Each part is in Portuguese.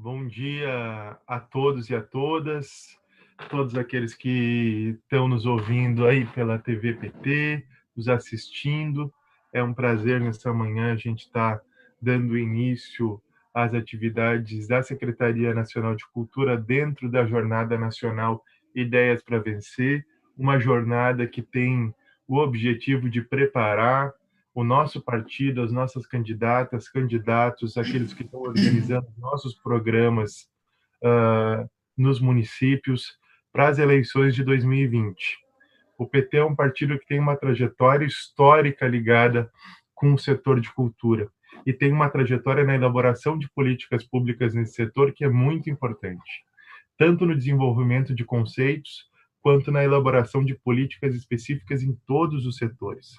Bom dia a todos e a todas, todos aqueles que estão nos ouvindo aí pela TV PT, nos assistindo. É um prazer nessa manhã a gente estar dando início às atividades da Secretaria Nacional de Cultura dentro da Jornada Nacional Ideias para Vencer, uma jornada que tem o objetivo de preparar o nosso partido, as nossas candidatas, candidatos, aqueles que estão organizando nossos programas nos municípios para as eleições de 2020. O PT é um partido que tem uma trajetória histórica ligada com o setor de cultura e tem uma trajetória na elaboração de políticas públicas nesse setor que é muito importante, tanto no desenvolvimento de conceitos quanto na elaboração de políticas específicas em todos os setores.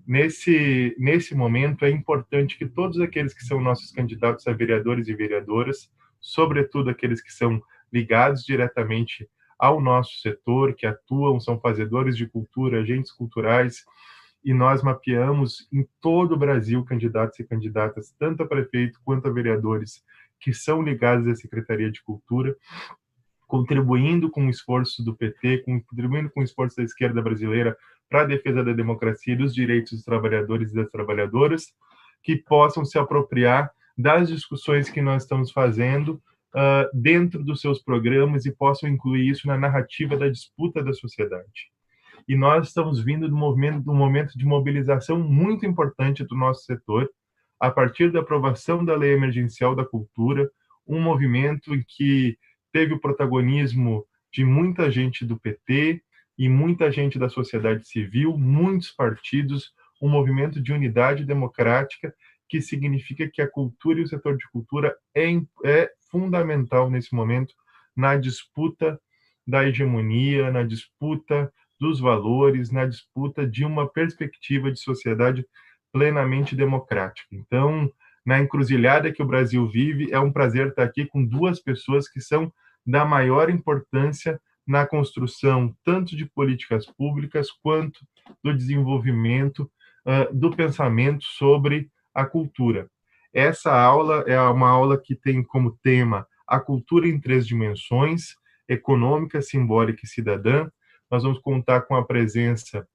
Nesse momento, é importante que todos aqueles que são nossos candidatos a vereadores e vereadoras, sobretudo aqueles que são ligados diretamente ao nosso setor, que atuam, são fazedores de cultura, agentes culturais, e nós mapeamos em todo o Brasil candidatos e candidatas, tanto a prefeito quanto a vereadores, que são ligados à Secretaria de Cultura, contribuindo com o esforço do PT, contribuindo com o esforço da esquerda brasileira para a defesa da democracia e dos direitos dos trabalhadores e das trabalhadoras, que possam se apropriar das discussões que nós estamos fazendo dentro dos seus programas e possam incluir isso na narrativa da disputa da sociedade. E nós estamos vindo de um momento de mobilização muito importante do nosso setor, a partir da aprovação da Lei Emergencial da Cultura, um movimento em que teve o protagonismo de muita gente do PT e muita gente da sociedade civil, muitos partidos, um movimento de unidade democrática que significa que a cultura e o setor de cultura é fundamental nesse momento na disputa da hegemonia, na disputa dos valores, na disputa de uma perspectiva de sociedade plenamente democrática. Então, na encruzilhada que o Brasil vive, é um prazer estar aqui com duas pessoas que são da maior importância na construção tanto de políticas públicas quanto do desenvolvimento do pensamento sobre a cultura. Essa aula é uma aula que tem como tema a cultura em três dimensões, econômica, simbólica e cidadã. Nós vamos contar com a presença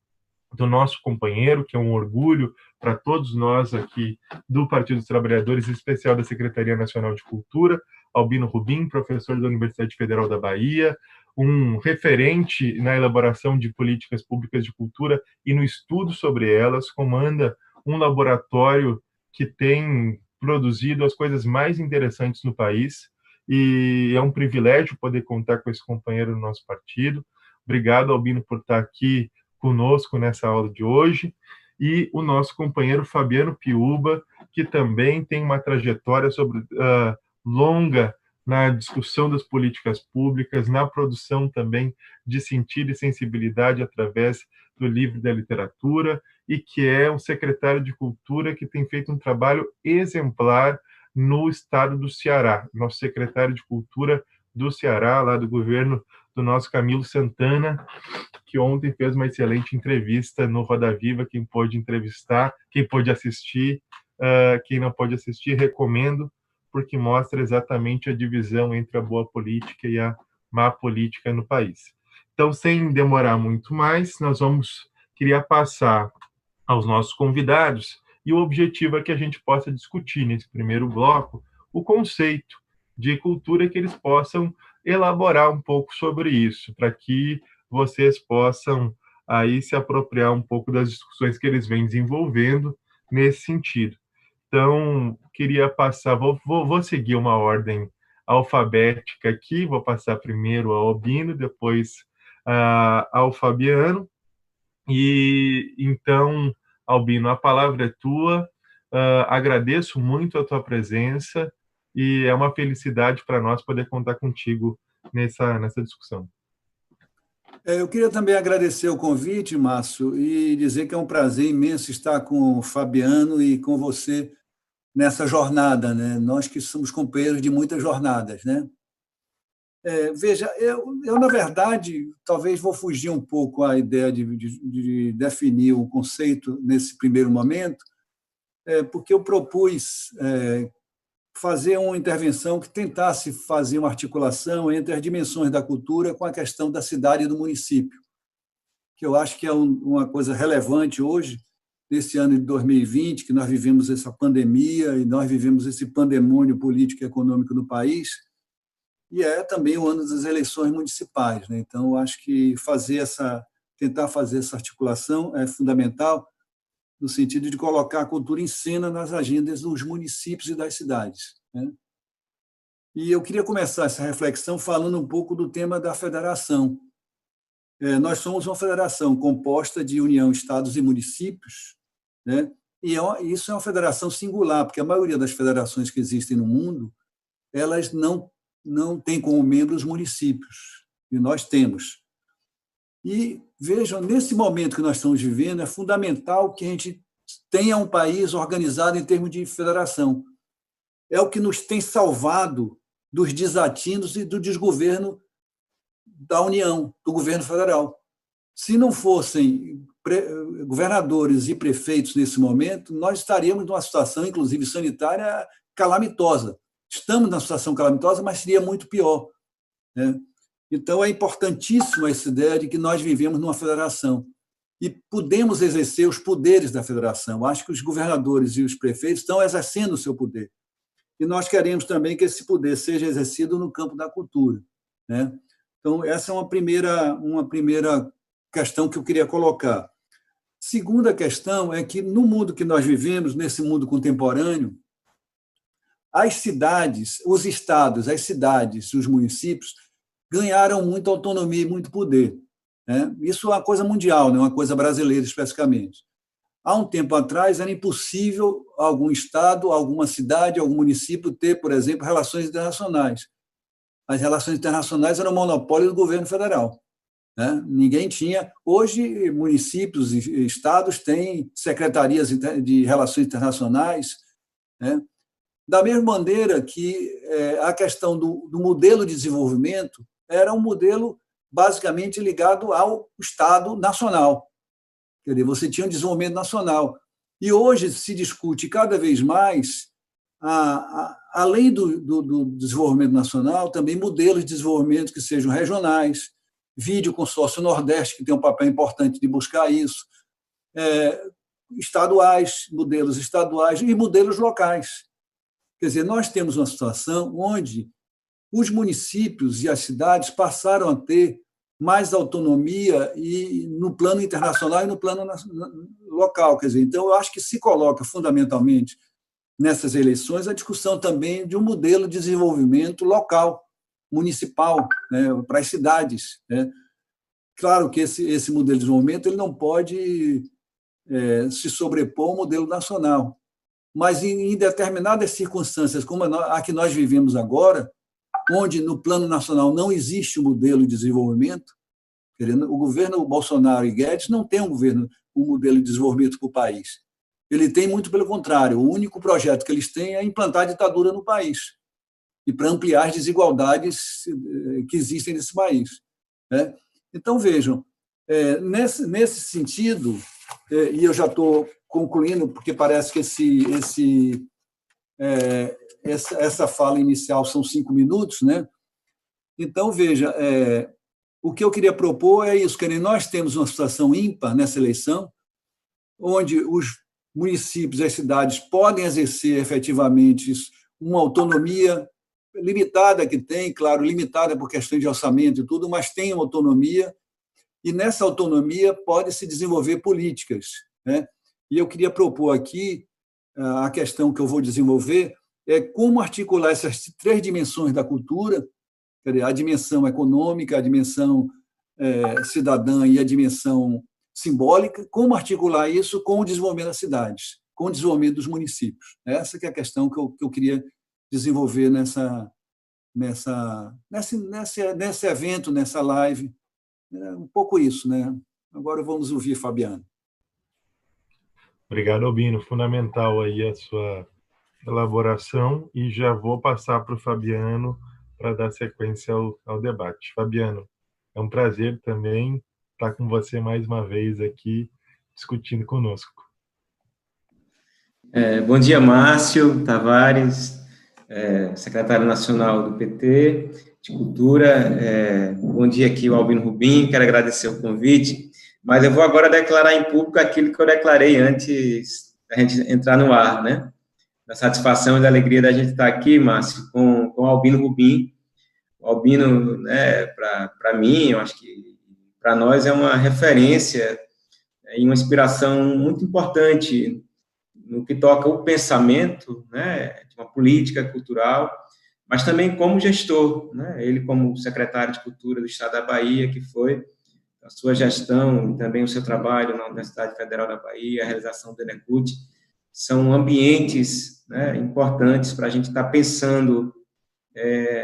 do nosso companheiro, que é um orgulho para todos nós aqui do Partido dos Trabalhadores, em especial da Secretaria Nacional de Cultura, Albino Rubim, professor da Universidade Federal da Bahia, um referente na elaboração de políticas públicas de cultura e no estudo sobre elas, comanda um laboratório que tem produzido as coisas mais interessantes no país, e é um privilégio poder contar com esse companheiro no nosso partido. Obrigado, Albino, por estar aqui conosco nessa aula de hoje, e o nosso companheiro Fabiano Piuba, que também tem uma trajetória longa na discussão das políticas públicas, na produção também de sentido e sensibilidade através do livro da literatura, e que é um secretário de Cultura que tem feito um trabalho exemplar no estado do Ceará, nosso secretário de Cultura do Ceará, lá do governo do nosso Camilo Santana, que ontem fez uma excelente entrevista no Roda Viva. Quem pôde entrevistar, quem pôde assistir, quem não pôde assistir, recomendo, porque mostra exatamente a divisão entre a boa política e a má política no país. Então, sem demorar muito mais, queria passar aos nossos convidados, e o objetivo é que a gente possa discutir nesse primeiro bloco o conceito de cultura, que eles possam elaborar um pouco sobre isso, para que vocês possam aí se apropriar um pouco das discussões que eles vêm desenvolvendo nesse sentido. Então, queria passar, vou seguir uma ordem alfabética aqui, vou passar primeiro ao Albino, depois ao Fabiano, e então, Albino, a palavra é tua. Agradeço muito a tua presença e é uma felicidade para nós poder contar contigo nessa discussão. Eu queria também agradecer o convite, Márcio, e dizer que é um prazer imenso estar com o Fabiano e com você nessa jornada, né? Nós que somos companheiros de muitas jornadas, né? Veja, na verdade, talvez vou fugir um pouco à ideia de definir o conceito nesse primeiro momento, porque eu propus fazer uma intervenção que tentasse fazer uma articulação entre as dimensões da cultura com a questão da cidade e do município, que eu acho que é uma coisa relevante hoje, nesse ano de 2020, que nós vivemos essa pandemia e nós vivemos esse pandemônio político e econômico no país, e é também o ano das eleições municipais, né? Então, eu acho que tentar fazer essa articulação é fundamental, no sentido de colocar a cultura em cena nas agendas dos municípios e das cidades, né? E eu queria começar essa reflexão falando um pouco do tema da federação. Nós somos uma federação composta de União, Estados e municípios, né? E isso é uma federação singular, porque a maioria das federações que existem no mundo, elas não têm como membros municípios, e nós temos. E vejam, nesse momento que nós estamos vivendo, é fundamental que a gente tenha um país organizado em termos de federação. É o que nos tem salvado dos desatinos e do desgoverno da União, do governo federal. Se não fossem governadores e prefeitos nesse momento, nós estaríamos numa situação, inclusive sanitária, calamitosa. Estamos numa situação calamitosa, mas seria muito pior, né? Então, é importantíssima essa ideia de que nós vivemos numa federação e podemos exercer os poderes da federação. Acho que os governadores e os prefeitos estão exercendo o seu poder. E nós queremos também que esse poder seja exercido no campo da cultura, né? Então, essa é uma primeira questão que eu queria colocar. Segunda questão é que, no mundo que nós vivemos, nesse mundo contemporâneo, as cidades, os estados, as cidades, os municípios ganharam muita autonomia e muito poder, né? Isso é uma coisa mundial, não é uma coisa brasileira especificamente. Há um tempo atrás era impossível algum estado, alguma cidade, algum município ter, por exemplo, relações internacionais. As relações internacionais eram monopólio do governo federal, né? Ninguém tinha. Hoje, municípios e estados têm secretarias de relações internacionais, né? Da mesma maneira que a questão do modelo de desenvolvimento era um modelo basicamente ligado ao Estado nacional. Quer dizer, você tinha um desenvolvimento nacional. E hoje se discute cada vez mais, além do desenvolvimento nacional, também modelos de desenvolvimento que sejam regionais, vídeo consórcio Nordeste, que tem um papel importante de buscar isso, estaduais, modelos estaduais e modelos locais. Quer dizer, nós temos uma situação onde os municípios e as cidades passaram a ter mais autonomia e no plano internacional e no plano local. Quer dizer, então, eu acho que se coloca fundamentalmente nessas eleições a discussão também de um modelo de desenvolvimento local, municipal, né, para as cidades, né? Claro que esse modelo de desenvolvimento ele não pode se sobrepor ao modelo nacional, mas em determinadas circunstâncias, como a que nós vivemos agora, onde no plano nacional não existe um modelo de desenvolvimento, o governo Bolsonaro e Guedes não tem um modelo de desenvolvimento para o país. Ele tem muito pelo contrário. O único projeto que eles têm é implantar a ditadura no país e para ampliar as desigualdades que existem nesse país, né? Então, vejam, nesse sentido, e eu já estou concluindo, porque parece que essa fala inicial são 5 minutos, né? Então, veja, o que eu queria propor é isso, que nós temos uma situação ímpar nessa eleição, onde os municípios e as cidades podem exercer efetivamente uma autonomia limitada que tem, claro, limitada por questões de orçamento e tudo, mas tem uma autonomia, e nessa autonomia pode se desenvolver políticas, né? E eu queria propor aqui a questão que eu vou desenvolver é como articular essas 3 dimensões da cultura, a dimensão econômica, a dimensão cidadã e a dimensão simbólica, como articular isso com o desenvolvimento das cidades, com o desenvolvimento dos municípios. Essa que é a questão que eu queria desenvolver nesse evento, nessa live. Um pouco isso, né? Agora vamos ouvir Fabiano. Obrigado, Albino. Fundamental aí a sua elaboração, e já vou passar para o Fabiano para dar sequência ao debate. Fabiano, é um prazer também estar com você mais uma vez aqui discutindo conosco. Bom dia, Márcio Tavares. secretário nacional do PT de Cultura. Bom dia aqui, o Albino Rubim, quero agradecer o convite, mas eu vou agora declarar em público aquilo que eu declarei antes da gente entrar no ar, né? Da satisfação e da alegria da gente estar aqui, Márcio, com o Albino Rubim. O Albino, né, para mim, eu acho que para nós é uma referência e uma inspiração muito importante no que toca o pensamento, né, de uma política cultural, mas também como gestor, né, ele como secretário de Cultura do Estado da Bahia, que foi a sua gestão e também o seu trabalho na Universidade Federal da Bahia, a realização do Enecut, são ambientes, né, importantes para a gente estar pensando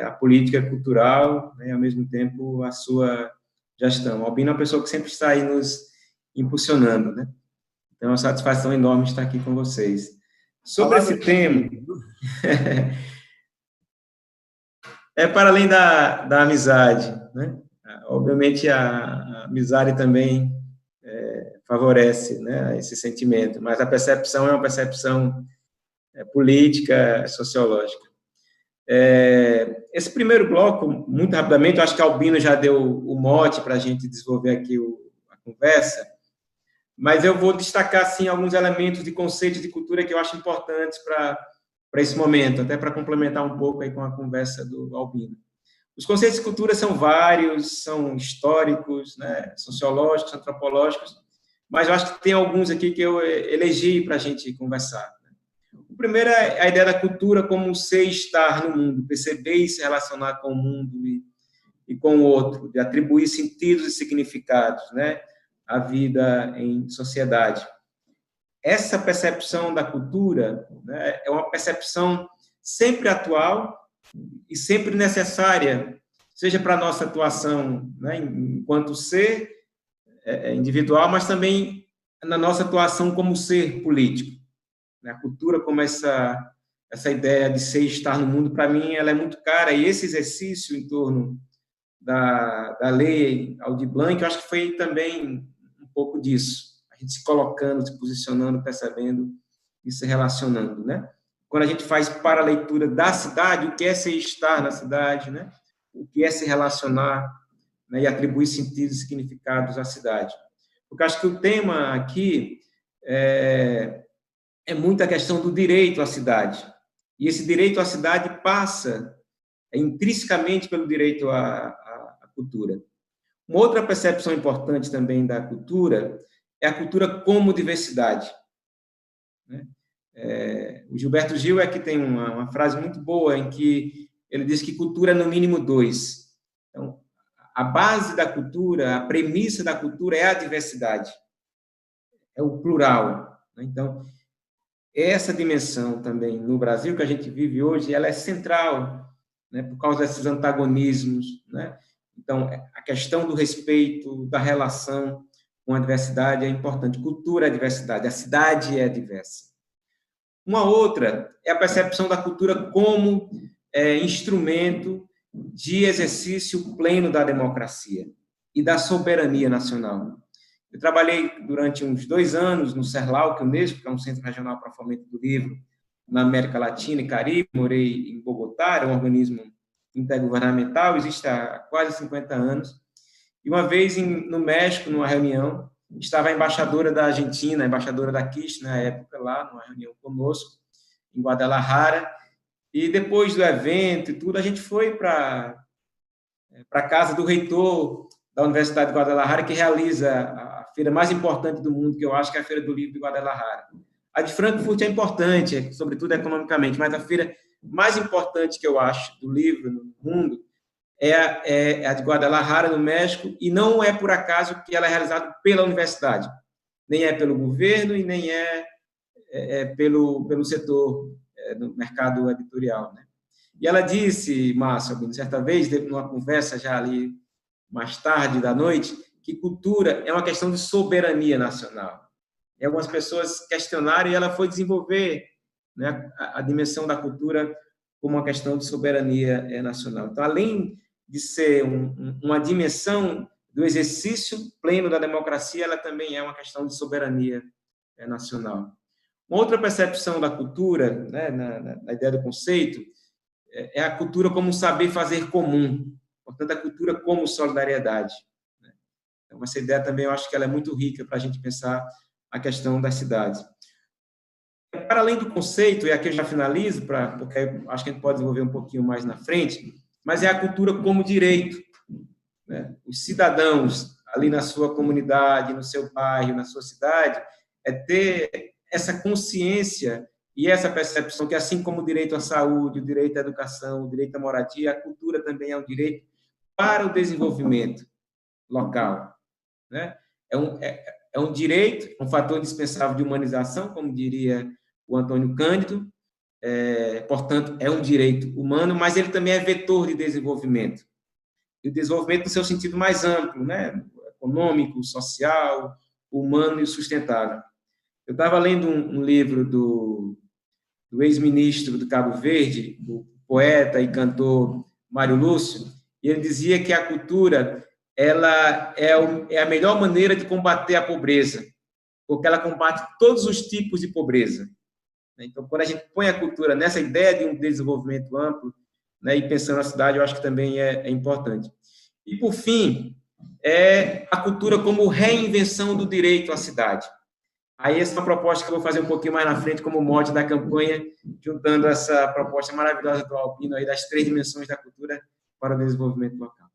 a política cultural, né, ao mesmo tempo a sua gestão. O Albino é uma pessoa que sempre está aí nos impulsionando, né? Então, é uma satisfação enorme estar aqui com vocês. Sobre esse tema, para além da amizade, né? Obviamente, a amizade também favorece, né, esse sentimento, mas a percepção é uma percepção política, sociológica. Esse primeiro bloco, muito rapidamente, eu acho que a Albino já deu o mote para a gente desenvolver aqui a conversa, mas eu vou destacar, assim, alguns elementos de conceitos de cultura que eu acho importantes para esse momento, até para complementar um pouco aí com a conversa do Albino. Os conceitos de cultura são vários, são históricos, né, sociológicos, antropológicos, mas eu acho que tem alguns aqui que eu elegi para a gente conversar. O primeiro é a ideia da cultura como ser e estar no mundo, perceber e se relacionar com o mundo e com o outro, de atribuir sentidos e significados, né, à vida em sociedade. Essa percepção da cultura, né, é uma percepção sempre atual e sempre necessária, seja para a nossa atuação, né, enquanto ser individual, mas também na nossa atuação como ser político. A cultura como essa ideia de ser e estar no mundo, para mim, ela é muito cara, e esse exercício em torno da lei Aldir Blanc, eu acho que foi também um pouco disso, a gente se colocando, se posicionando, percebendo e se relacionando, né? Quando a gente faz para a leitura da cidade, o que é ser e estar na cidade, né? O que é se relacionar, né, e atribuir sentidos e significados à cidade. Porque acho que o tema aqui é muito a questão do direito à cidade. E esse direito à cidade passa intrinsecamente pelo direito à cultura. Uma outra percepção importante também da cultura é a cultura como diversidade. O Gilberto Gil que tem uma frase muito boa em que ele diz que cultura é no mínimo dois. Então, a base da cultura, a premissa da cultura é a diversidade, é o plural. Então, essa dimensão também no Brasil que a gente vive hoje, ela é central, né, por causa desses antagonismos, né? Então, a questão do respeito, da relação com a diversidade é importante. Cultura é diversidade, a cidade é diversa. Uma outra é a percepção da cultura como instrumento de exercício pleno da democracia e da soberania nacional. Eu trabalhei durante uns 2 anos no CERLAU, que é o Unesco, que é um centro regional para fomento do livro na América Latina e Caribe. Morei em Bogotá, é um organismo intergovernamental, existe há quase 50 anos. E uma vez no México, numa reunião, estava a embaixadora da Argentina, a embaixadora da Kirchner, na época, lá, numa reunião conosco, em Guadalajara. E depois do evento e tudo, a gente foi para a casa do reitor da Universidade de Guadalajara, que realiza a feira mais importante do mundo, que eu acho que é a Feira do Livro de Guadalajara. A de Frankfurt é importante, sobretudo economicamente, mas a feira mais importante que eu acho do livro no mundo é a de Guadalajara, no México, e não é por acaso que ela é realizada pela universidade, nem é pelo governo e nem pelo setor do mercado editorial, né? E ela disse, Márcio, certa vez, numa conversa já ali mais tarde da noite, que cultura é uma questão de soberania nacional. E algumas pessoas questionaram e ela foi desenvolver, né, a dimensão da cultura como uma questão de soberania nacional. Então, além de ser uma dimensão do exercício pleno da democracia, ela também é uma questão de soberania nacional. Uma outra percepção da cultura, né, na ideia do conceito, é a cultura como um saber fazer comum, portanto, a cultura como solidariedade. Então, essa ideia também eu acho que ela é muito rica para a gente pensar a questão das cidades. Para além do conceito, e aqui eu já finalizo, porque acho que a gente pode desenvolver um pouquinho mais na frente, mas é a cultura como direito, né? Os cidadãos ali na sua comunidade, no seu bairro, na sua cidade, é ter essa consciência e essa percepção que, assim como o direito à saúde, o direito à educação, o direito à moradia, a cultura também é um direito para o desenvolvimento local, né? É um direito, um fator indispensável de humanização, como diria o Antônio Cândido, portanto, é um direito humano, mas ele também é vetor de desenvolvimento. E o desenvolvimento no seu sentido mais amplo, né? Econômico, social, humano e sustentável. Eu estava lendo um livro do ex-ministro do Cabo Verde, o poeta e cantor Mário Lúcio, e ele dizia que a cultura ela é a melhor maneira de combater a pobreza, porque ela combate todos os tipos de pobreza. Então, quando a gente põe a cultura nessa ideia de um desenvolvimento amplo, né, e pensando na cidade, eu acho que também é importante. E, por fim, é a cultura como reinvenção do direito à cidade. Aí, essa é uma proposta que eu vou fazer um pouquinho mais na frente, como mote da campanha, juntando essa proposta maravilhosa do Albino, aí, das 3 dimensões da cultura para o desenvolvimento local.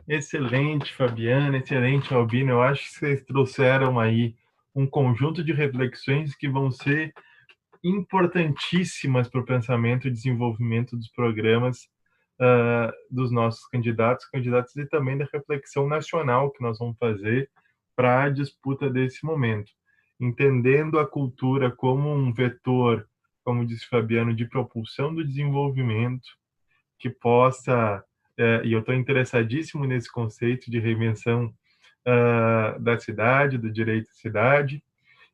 Excelente, Fabiana, excelente, Albino. Eu acho que vocês trouxeram aí um conjunto de reflexões que vão ser importantíssimas para o pensamento e desenvolvimento dos programas dos nossos candidatos e também da reflexão nacional que nós vamos fazer para a disputa desse momento. Entendendo a cultura como um vetor, como disse Fabiano, de propulsão do desenvolvimento, que possa, e eu estou interessadíssimo nesse conceito de reinvenção da cidade, do direito à cidade,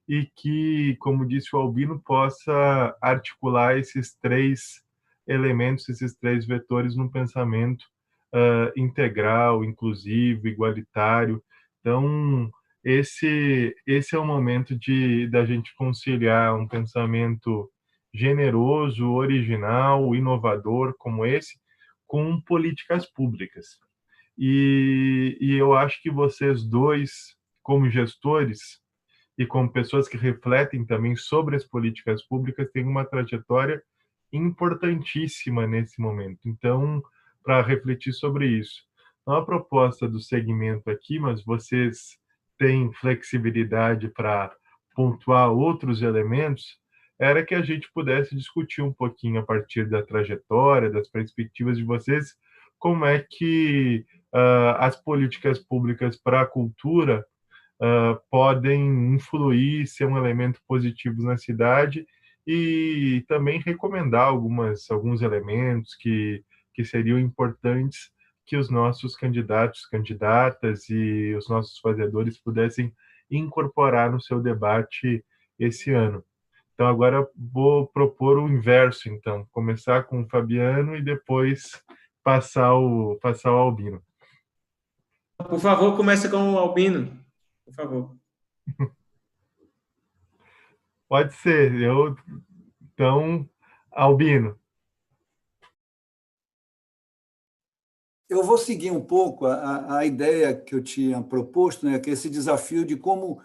e que, como disse o Albino, possa articular esses 3 elementos, esses 3 vetores num pensamento integral, inclusivo, igualitário. Então, esse é o momento da gente conciliar um pensamento generoso, original, inovador como esse, com políticas públicas. E eu acho que vocês dois, como gestores, e como pessoas que refletem também sobre as políticas públicas, têm uma trajetória importantíssima nesse momento. Então, para refletir sobre isso, não a proposta do segmento aqui, mas vocês têm flexibilidade para pontuar outros elementos, era que a gente pudesse discutir um pouquinho a partir da trajetória, das perspectivas de vocês, como é que as políticas públicas para a cultura podem influir, ser um elemento positivo na cidade e também recomendar alguns elementos que seriam importantes que os nossos candidatos, candidatas e os nossos fazedores pudessem incorporar no seu debate esse ano. Então, agora vou propor o inverso, então, começar com o Fabiano e depois passar ao Albino. Por favor, comece com o Albino. Por favor. Pode ser. Então, Albino. Eu vou seguir um pouco a ideia que eu tinha proposto, né, que é esse desafio de como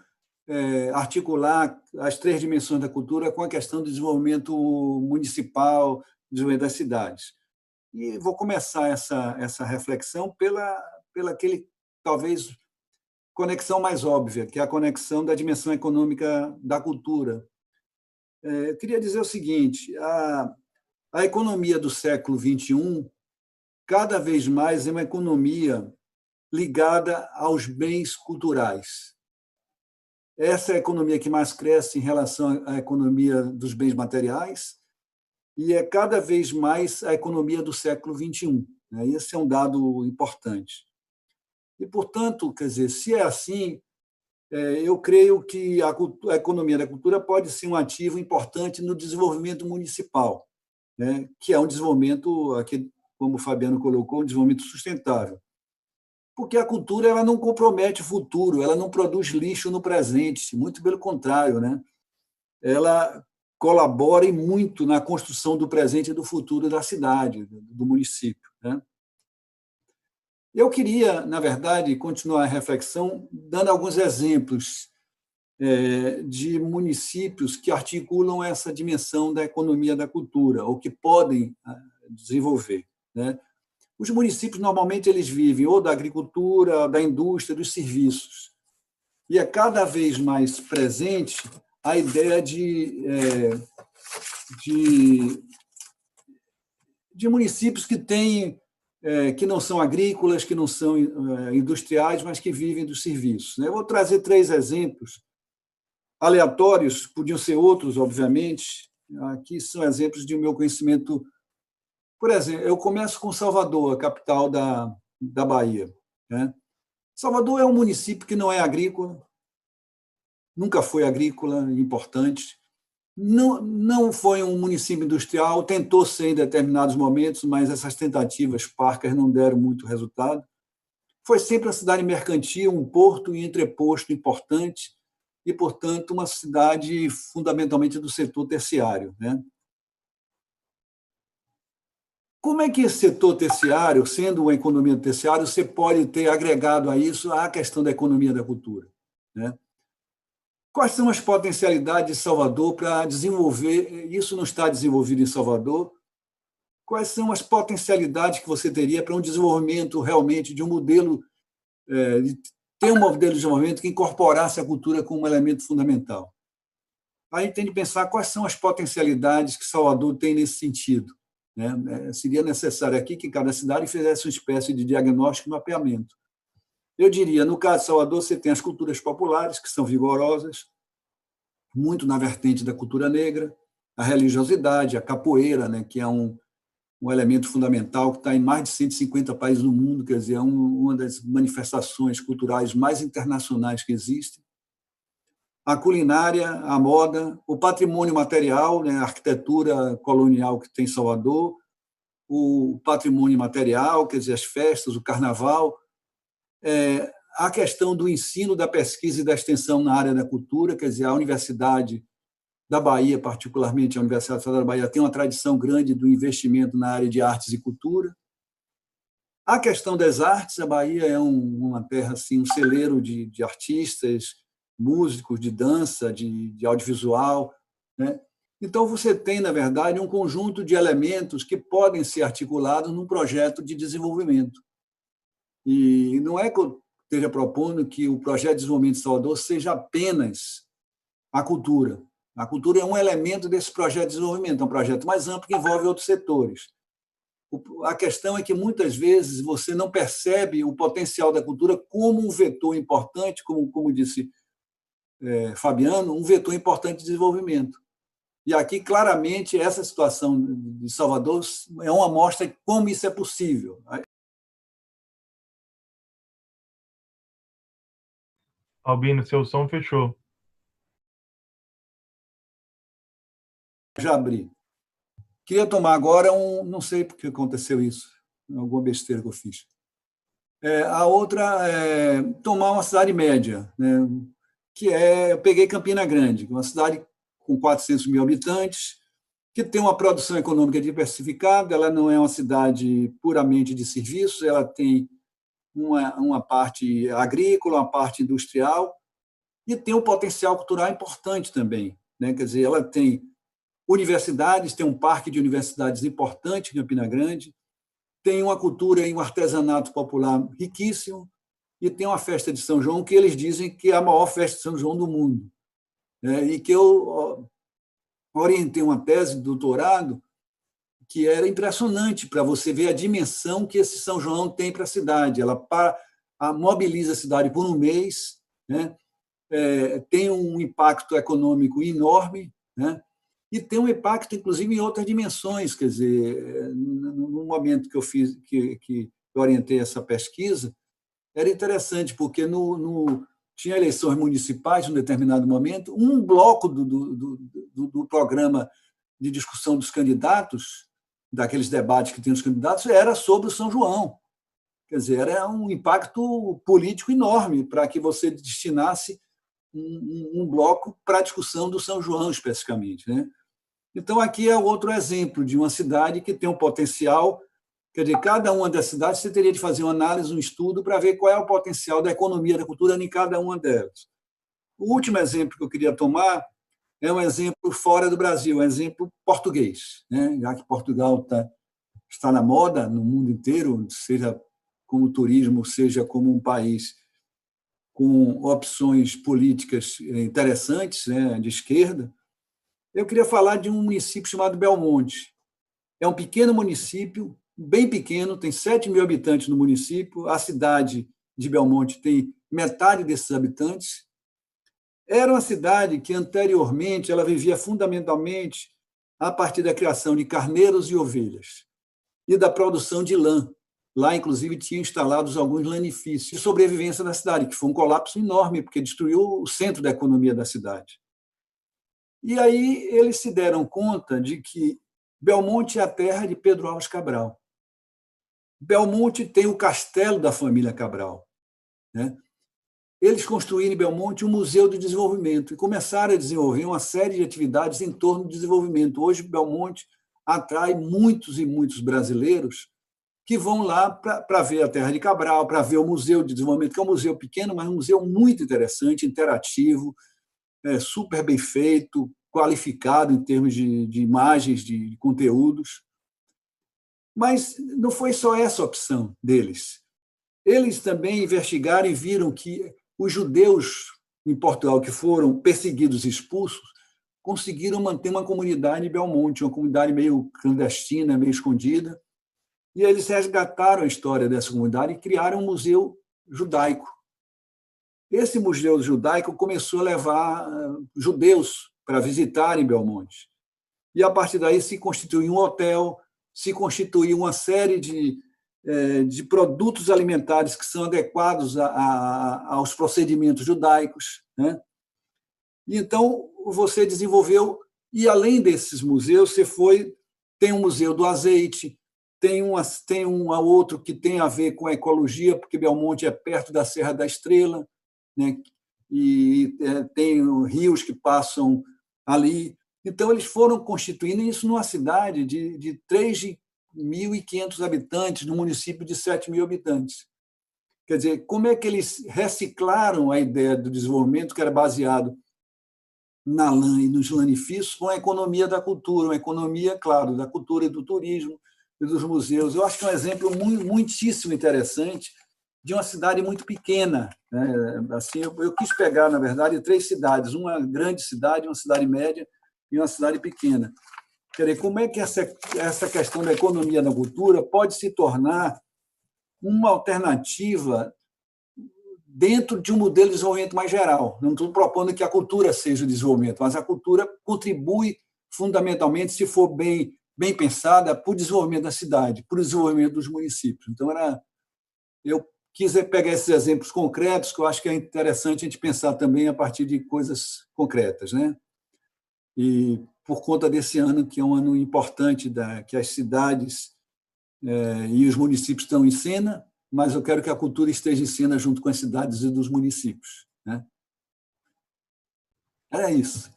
articular as 3 dimensões da cultura com a questão do desenvolvimento municipal, desenvolvimento das cidades. E vou começar essa reflexão pela aquele, talvez, conexão mais óbvia, que é a conexão da dimensão econômica da cultura. Eu queria dizer o seguinte: a economia do século XXI, cada vez mais, é uma economia ligada aos bens culturais. Essa é a economia que mais cresce em relação à economia dos bens materiais e é cada vez mais a economia do século XXI. Esse é um dado importante. E, portanto, quer dizer, se é assim, eu creio que a economia da cultura pode ser um ativo importante no desenvolvimento municipal, né, que é um desenvolvimento, aqui, como o Fabiano colocou, um desenvolvimento sustentável. Porque a cultura ela não compromete o futuro, ela não produz lixo no presente, muito pelo contrário, né? Ela colaborem muito na construção do presente e do futuro da cidade, do município, né? Eu queria, na verdade, continuar a reflexão dando alguns exemplos de municípios que articulam essa dimensão da economia da cultura, ou que podem desenvolver, né? Os municípios, normalmente, eles vivem ou da agricultura, da indústria, dos serviços. E é cada vez mais presente a ideia de municípios que não são agrícolas, que não são industriais, mas que vivem dos serviços. Eu vou trazer 3 exemplos aleatórios, podiam ser outros, obviamente. Aqui são exemplos de meu conhecimento. Por exemplo, eu começo com Salvador, a capital da Bahia, né? Salvador é um município que não é agrícola, nunca foi agrícola, importante. Não foi um município industrial, tentou ser em determinados momentos, mas essas tentativas parcas não deram muito resultado. Foi sempre uma cidade mercantil, um porto e entreposto importante e, portanto, uma cidade fundamentalmente do setor terciário, né? Como é que esse setor terciário, sendo uma economia terciária, você pode ter agregado a isso a questão da economia da cultura, né? Quais são as potencialidades de Salvador para desenvolver? Isso não está desenvolvido em Salvador. Quais são as potencialidades que você teria para um desenvolvimento realmente de um modelo, de ter um modelo de desenvolvimento que incorporasse a cultura como um elemento fundamental? Aí a gente tem de pensar quais são as potencialidades que Salvador tem nesse sentido, né? Seria necessário aqui que cada cidade fizesse uma espécie de diagnóstico e mapeamento. Eu diria, no caso de Salvador, você tem as culturas populares, que são vigorosas, muito na vertente da cultura negra, a religiosidade, a capoeira, né, que é um elemento fundamental, que está em mais de 150 países no mundo, quer dizer, é uma das manifestações culturais mais internacionais que existem. A culinária, a moda, o patrimônio material, né, a arquitetura colonial que tem em Salvador, o patrimônio material, quer dizer, as festas, o carnaval, a questão do ensino, da pesquisa e da extensão na área da cultura, quer dizer, a Universidade da Bahia, particularmente a Universidade Federal da Bahia, tem uma tradição grande do investimento na área de artes e cultura. A questão das artes, a Bahia é uma terra, assim, um celeiro de artistas, músicos, de dança, de audiovisual, né? Então, você tem, na verdade, um conjunto de elementos que podem ser articulados num projeto de desenvolvimento. E não é que eu esteja propondo que o projeto de desenvolvimento de Salvador seja apenas a cultura. A cultura é um elemento desse projeto de desenvolvimento, é um projeto mais amplo que envolve outros setores. A questão é que, muitas vezes, você não percebe o potencial da cultura como um vetor importante, como disse Fabiano, um vetor importante de desenvolvimento. E aqui, claramente, essa situação de Salvador é uma amostra de como isso é possível. Albino, seu som fechou. Já abri. Queria tomar agora não sei por que aconteceu isso, alguma besteira que eu fiz. A outra é tomar uma cidade média, né? Eu peguei Campina Grande, uma cidade com 400 mil habitantes, que tem uma produção econômica diversificada, ela não é uma cidade puramente de serviços, ela tem uma parte agrícola, uma parte industrial, e tem um potencial cultural importante também, né? Quer dizer, ela tem universidades, tem um parque de universidades importante em Campina Grande, tem uma cultura e um artesanato popular riquíssimo, e tem uma festa de São João que eles dizem que é a maior festa de São João do mundo, né? E que eu orientei uma tese de doutorado que era impressionante para você ver a dimensão que esse São João tem para a cidade. Ela mobiliza a cidade por um mês, né? Tem um impacto econômico enorme, né? E tem um impacto, inclusive, em outras dimensões. Quer dizer, no momento que eu que eu orientei essa pesquisa, era interessante, porque tinha eleições municipais em um determinado momento, um bloco do programa de discussão dos candidatos, daqueles debates que tem os candidatos, era sobre o São João. Quer dizer, era um impacto político enorme para que você destinasse um bloco para a discussão do São João, especificamente, né? Então, aqui é outro exemplo de uma cidade que tem um potencial. Quer dizer, cada uma das cidades você teria de fazer uma análise, um estudo, para ver qual é o potencial da economia, da cultura em cada uma delas. O último exemplo que eu queria tomar é um exemplo fora do Brasil, um exemplo português, né? Já que Portugal está na moda no mundo inteiro, seja como turismo, seja como um país com opções políticas interessantes, né, de esquerda. Eu queria falar de um município chamado Belmonte. É um pequeno município, bem pequeno, tem 7 mil habitantes no município, a cidade de Belmonte tem metade desses habitantes. Era uma cidade que, anteriormente, ela vivia fundamentalmente a partir da criação de carneiros e ovelhas e da produção de lã. Lá, inclusive, tinham instalados alguns lanifícios de sobrevivência da cidade, que foi um colapso enorme, porque destruiu o centro da economia da cidade. E aí eles se deram conta de que Belmonte é a terra de Pedro Álvares Cabral. Belmonte tem o castelo da família Cabral, né? Eles construíram em Belmonte um museu do desenvolvimento e começaram a desenvolver uma série de atividades em torno do desenvolvimento. Hoje, Belmonte atrai muitos e muitos brasileiros que vão lá para ver a Terra de Cabral, para ver o Museu de Desenvolvimento, que é um museu pequeno, mas um museu muito interessante, interativo, super bem feito, qualificado em termos de imagens, de conteúdos. Mas não foi só essa a opção deles. Eles também investigaram e viram que os judeus em Portugal que foram perseguidos e expulsos conseguiram manter uma comunidade em Belmonte, uma comunidade meio clandestina, meio escondida, e eles resgataram a história dessa comunidade e criaram um museu judaico. Esse museu judaico começou a levar judeus para visitarem Belmonte. E, a partir daí, se constituiu um hotel, se constituiu uma série de produtos alimentares que são adequados aos procedimentos judaicos, né? E então você desenvolveu, e além desses museus, tem um museu do azeite, tem um outro que tem a ver com a ecologia, porque Belmonte é perto da Serra da Estrela, né? E tem rios que passam ali. Então, eles foram constituindo isso numa cidade de 3.500 habitantes, num município de 7 mil habitantes. Quer dizer, como é que eles reciclaram a ideia do desenvolvimento, que era baseado na lã e nos lanifícios, com a economia da cultura, uma economia, claro, da cultura e do turismo e dos museus. Eu acho que é um exemplo muitíssimo interessante de uma cidade muito pequena, né? Assim, eu quis pegar, na verdade, 3 cidades, uma grande cidade, uma cidade média e uma cidade pequena. Quer dizer, como é que essa questão da economia da cultura pode se tornar uma alternativa dentro de um modelo de desenvolvimento mais geral? Não estou propondo que a cultura seja o desenvolvimento, mas a cultura contribui fundamentalmente, se for bem pensada, para o desenvolvimento da cidade, para o desenvolvimento dos municípios. Então, eu quis pegar esses exemplos concretos, que eu acho que é interessante a gente pensar também a partir de coisas concretas, né? E por conta desse ano, que é um ano importante, que as cidades e os municípios estão em cena, mas eu quero que a cultura esteja em cena junto com as cidades e dos municípios, né? É isso.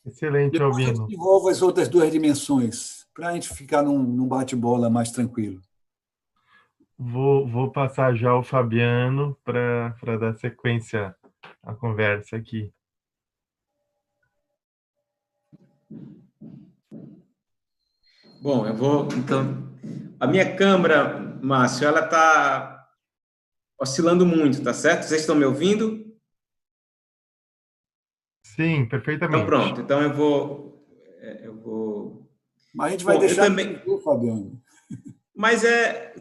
Excelente, Depois Albino. eu desenvolvo as outras 2 dimensões, para a gente ficar num bate-bola mais tranquilo. Vou passar já ao Fabiano para dar sequência à conversa aqui. Bom, eu vou, então... A minha câmera, Márcio, ela está oscilando muito, tá certo? Vocês estão me ouvindo? Sim, perfeitamente. Então, pronto. Então, eu vou... Mas a gente vai deixar também... Fabiano. Mas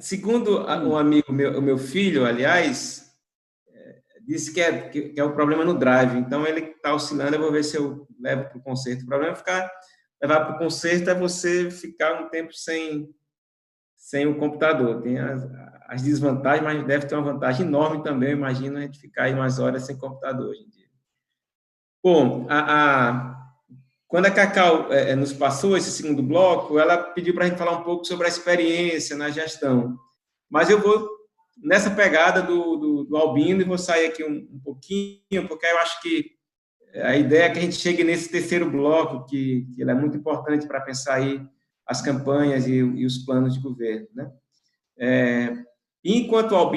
segundo um amigo meu, o meu filho, aliás, disse que é o problema no drive. Então, ele está oscilando, eu vou ver se eu levo para o concerto. O problema é levar para o concerto é você ficar um tempo sem o computador. Tem as desvantagens, mas deve ter uma vantagem enorme também, eu imagino, a gente ficar aí umas horas sem computador hoje em dia. Bom, quando a Cacau nos passou esse segundo bloco, ela pediu para a gente falar um pouco sobre a experiência na gestão. Mas eu vou nessa pegada do Albino e vou sair aqui um pouquinho, porque eu acho que a ideia é que a gente chegue nesse terceiro bloco, que ele é muito importante para pensar aí as campanhas e os planos de governo, né? Enquanto o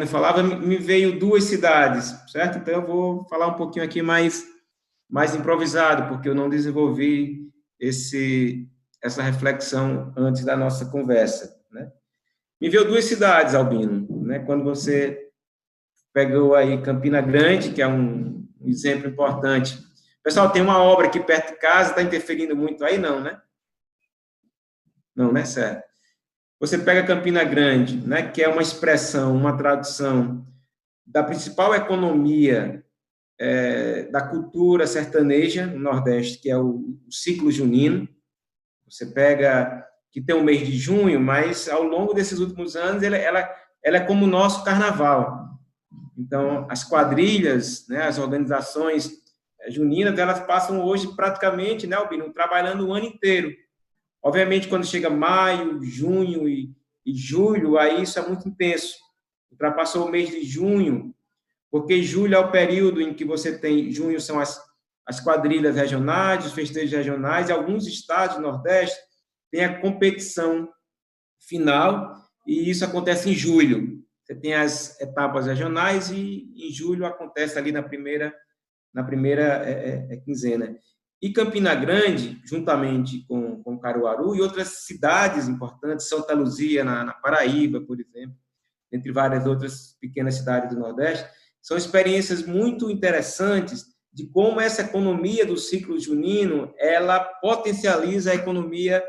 falava, me veio duas cidades, certo? Então, eu vou falar um pouquinho aqui mais improvisado, porque eu não desenvolvi essa reflexão antes da nossa conversa, né? Me veio duas cidades, Albino, né? Quando você pegou aí Campina Grande, que é um exemplo importante. Pessoal, tem uma obra aqui perto de casa, está interferindo muito aí? Não, né? Não, né? Certo. Você pega Campina Grande, né? Que é uma expressão, uma tradução da principal economia da cultura sertaneja no Nordeste, que é o ciclo junino. Você pega que tem o mês de junho, mas ao longo desses últimos anos ela é como o nosso carnaval. Então, as quadrilhas, né, as organizações juninas, elas passam hoje praticamente, né, Albino, trabalhando o ano inteiro. Obviamente, quando chega maio, junho e julho, aí isso é muito intenso. Ultrapassou o mês de junho, porque julho é o período em que você tem, junho são as quadrilhas regionais, os festejos regionais, e alguns estados do Nordeste têm a competição final, e isso acontece em julho. Você tem as etapas regionais e em julho acontece ali na primeira quinzena. E Campina Grande, juntamente com Caruaru e outras cidades importantes, Santa Luzia, na Paraíba, por exemplo, entre várias outras pequenas cidades do Nordeste, são experiências muito interessantes de como essa economia do ciclo junino, ela potencializa a economia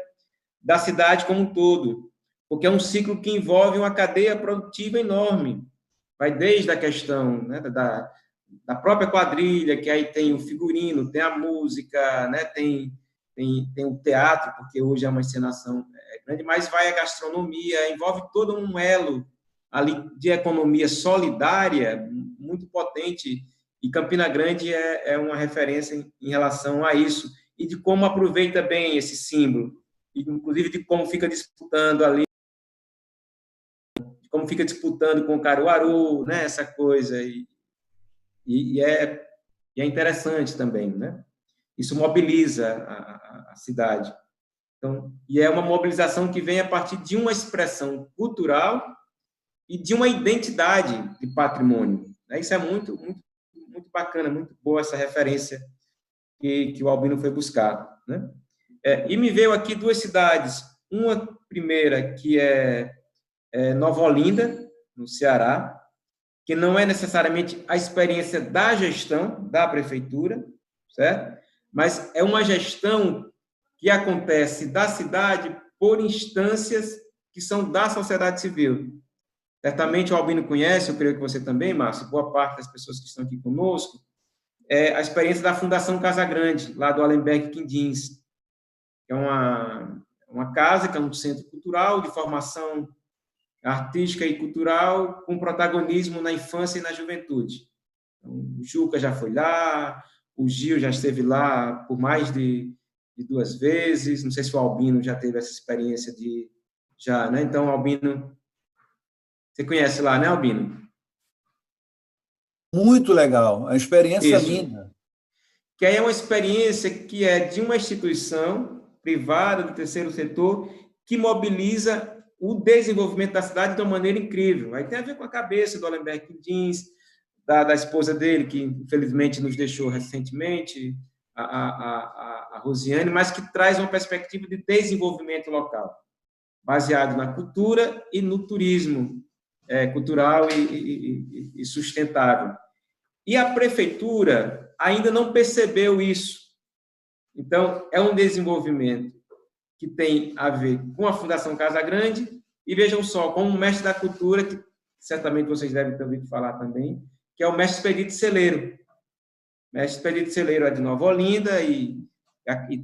da cidade como um todo, porque é um ciclo que envolve uma cadeia produtiva enorme. Vai desde a questão, né, da própria quadrilha, que aí tem o figurino, tem a música, né, tem o teatro, porque hoje é uma encenação grande, mas vai a gastronomia, envolve todo um elo ali de economia solidária muito potente, e Campina Grande é uma referência em relação a isso, e de como aproveita bem esse símbolo, inclusive de como fica disputando ali, como fica disputando com Caruaru, né, essa coisa, e é interessante também, né? Isso mobiliza a cidade. Então, e é uma mobilização que vem a partir de uma expressão cultural e de uma identidade de patrimônio. Isso é muito, muito, muito bacana, muito boa essa referência que o Albino foi buscar, né? E me veio aqui duas cidades, uma primeira que é Nova Olinda, no Ceará, que não é necessariamente a experiência da gestão da prefeitura, certo? Mas é uma gestão que acontece da cidade por instâncias que são da sociedade civil. Certamente o Albino conhece, eu creio que você também, Márcio, boa parte das pessoas que estão aqui conosco, a experiência da Fundação Casa Grande, lá do Allenberg Quindins, que é uma casa, que é um centro cultural de formação artística e cultural com protagonismo na infância e na juventude. Então, o Juca já foi lá, o Gil já esteve lá por mais de 2 vezes, não sei se o Albino já teve essa experiência já, né? Então, Albino, você conhece lá, né, Albino? Muito legal, a experiência Isso. linda. Que aí é uma experiência que é de uma instituição privada, do terceiro setor, que mobiliza o desenvolvimento da cidade de uma maneira incrível. Aí tem a ver com a cabeça do Allenberg Quindins, da esposa dele, que infelizmente nos deixou recentemente, a Rosiane, mas que traz uma perspectiva de desenvolvimento local, baseado na cultura e no turismo cultural e sustentável. E a prefeitura ainda não percebeu isso. Então, é um desenvolvimento que tem a ver com a Fundação Casa Grande, e vejam só, com o mestre da cultura, que certamente vocês devem ter ouvido falar também, que é o mestre Expedito Celeiro. O mestre Expedito Celeiro é de Nova Olinda e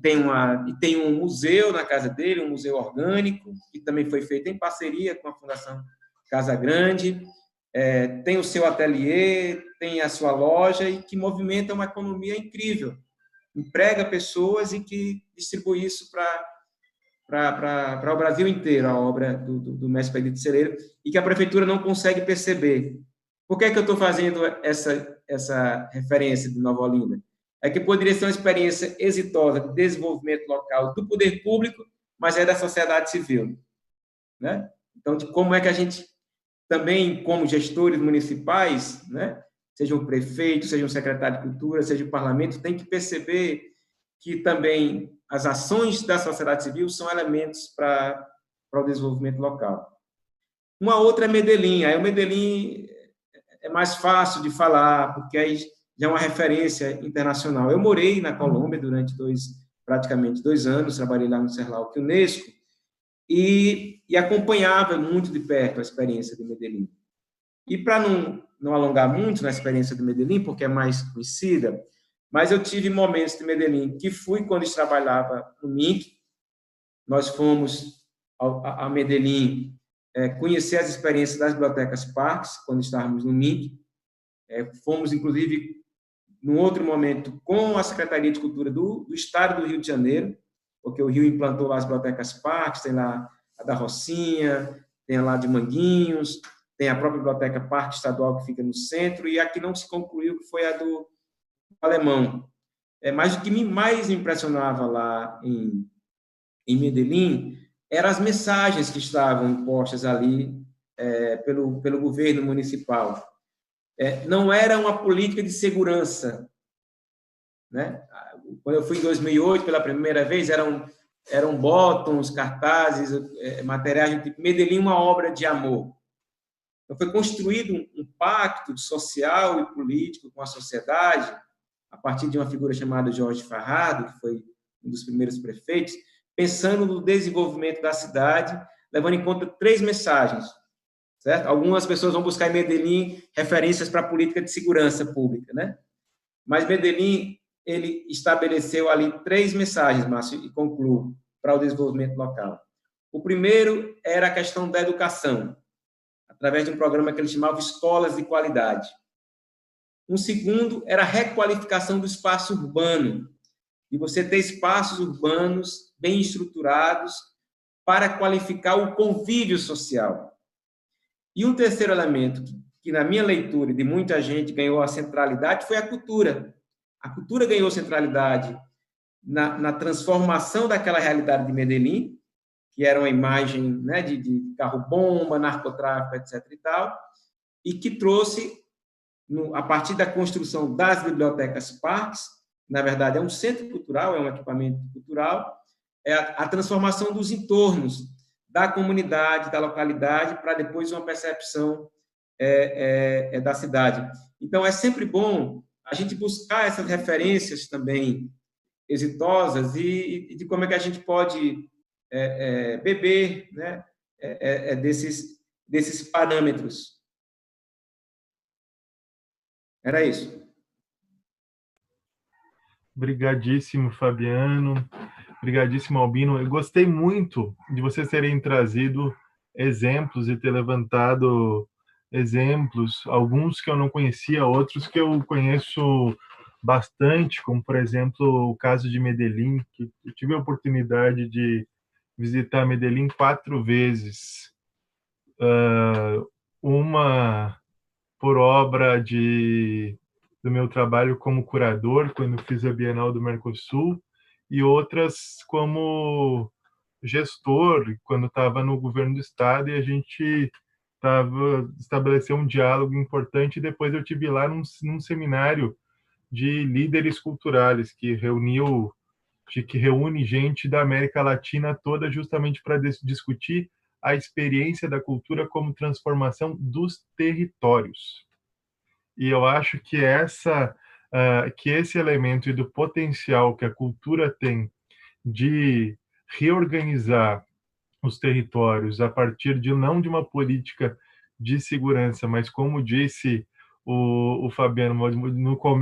tem um museu na casa dele, um museu orgânico, que também foi feito em parceria com a Fundação Casa Grande, tem o seu ateliê, tem a sua loja, e que movimenta uma economia incrível, emprega pessoas e que distribui isso para o Brasil inteiro, a obra do mestre Expedito Celeiro, e que a prefeitura não consegue perceber. Por que é que eu estou fazendo essa referência de Nova Olinda? É que poderia ser uma experiência exitosa de desenvolvimento local do poder público, mas é da sociedade civil, né? Então, de como é que a gente também, como gestores municipais, né, seja um prefeito, seja um secretário de cultura, seja o parlamento, tem que perceber que também as ações da sociedade civil são elementos para o desenvolvimento local. Uma outra é Medellín. Aí o Medellín é mais fácil de falar, porque aí já é uma referência internacional. Eu morei na Colômbia durante praticamente 2 anos, trabalhei lá no Cerlau Unesco, e acompanhava muito de perto a experiência de Medellín. E para não alongar muito na experiência de Medellín, porque é mais conhecida, mas eu tive momentos de Medellín que fui quando eu trabalhava no MINC. Nós fomos a Medellín conhecer as experiências das bibliotecas parques, quando estávamos no MINC. Fomos, inclusive, num outro momento, com a Secretaria de Cultura do Estado do Rio de Janeiro, porque o Rio implantou lá as bibliotecas parques, tem lá a da Rocinha, tem a lá de Manguinhos, tem a própria Biblioteca Parque Estadual, que fica no centro, e a que não se concluiu, que foi a do Alemão. Mas o que mais me impressionava lá em Medellín eram as mensagens que estavam impostas ali pelo governo municipal. Não era uma política de segurança, né? Quando eu fui em 2008 pela primeira vez, eram botões, cartazes, materiais do tipo Medellín, uma obra de amor. Então, foi construído um pacto social e político com a sociedade, a partir de uma figura chamada Jorge Farrado, que foi um dos primeiros prefeitos, pensando no desenvolvimento da cidade, levando em conta 3 mensagens. Certo? Algumas pessoas vão buscar em Medellín referências para a política de segurança pública, né? Mas Medellín, ele estabeleceu ali 3 mensagens, Márcio, e concluo, para o desenvolvimento local. O primeiro era a questão da educação, através de um programa que ele chamava Escolas de Qualidade. Um segundo era a requalificação do espaço urbano, e você ter espaços urbanos bem estruturados para qualificar o convívio social. E um terceiro elemento, que na minha leitura e de muita gente ganhou a centralidade, foi a cultura. A cultura ganhou centralidade na transformação daquela realidade de Medellín, que era uma imagem, né, de carro-bomba, narcotráfico, etc. e tal, e que trouxe, a partir da construção das bibliotecas parques, na verdade é um centro cultural, é um equipamento cultural, a transformação dos entornos, da comunidade, da localidade, para depois uma percepção da cidade. Então, é sempre bom a gente buscar essas referências também exitosas e de como é que a gente pode beber, né, desses parâmetros. Era isso. Obrigadíssimo, Fabiano. Obrigadíssimo, Albino. Eu gostei muito de vocês terem trazido exemplos e ter levantado exemplos, alguns que eu não conhecia, outros que eu conheço bastante, como, por exemplo, o caso de Medellín, que eu tive a oportunidade de visitar Medellín 4 vezes. Uma por obra do meu trabalho como curador, quando fiz a Bienal do Mercosul, e outras como gestor, quando estava no governo do estado, e a gente estabeleceu um diálogo importante, e depois eu tive lá num seminário de líderes culturais, que reúne gente da América Latina toda justamente para discutir a experiência da cultura como transformação dos territórios. E eu acho que que esse elemento e do potencial que a cultura tem de reorganizar os territórios a partir não de uma política de segurança, mas, como disse o Fabiano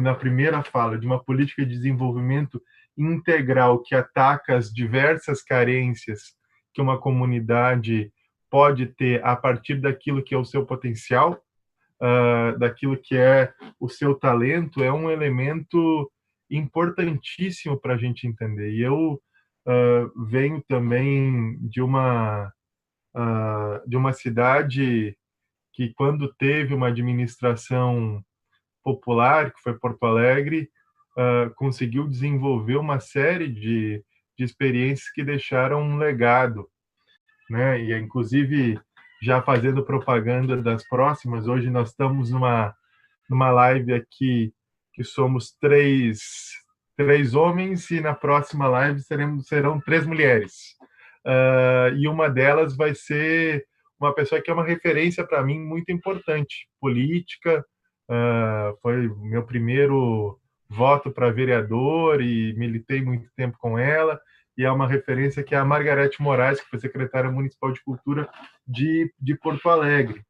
na primeira fala, de uma política de desenvolvimento integral que ataca as diversas carências que uma comunidade pode ter a partir daquilo que é o seu potencial, daquilo que é o seu talento, é um elemento importantíssimo para a gente entender. E eu venho também de uma cidade que quando teve uma administração popular, que foi Porto Alegre, conseguiu desenvolver uma série de experiências que deixaram um legado, né? E inclusive já fazendo propaganda das próximas, hoje nós estamos numa live aqui que somos três homens e na próxima live serão 3 mulheres. E uma delas vai ser uma pessoa que é uma referência para mim muito importante, política, foi o meu primeiro voto para vereador e militei muito tempo com ela, e é uma referência que é a Margarete Moraes, que foi secretária municipal de cultura de Porto Alegre,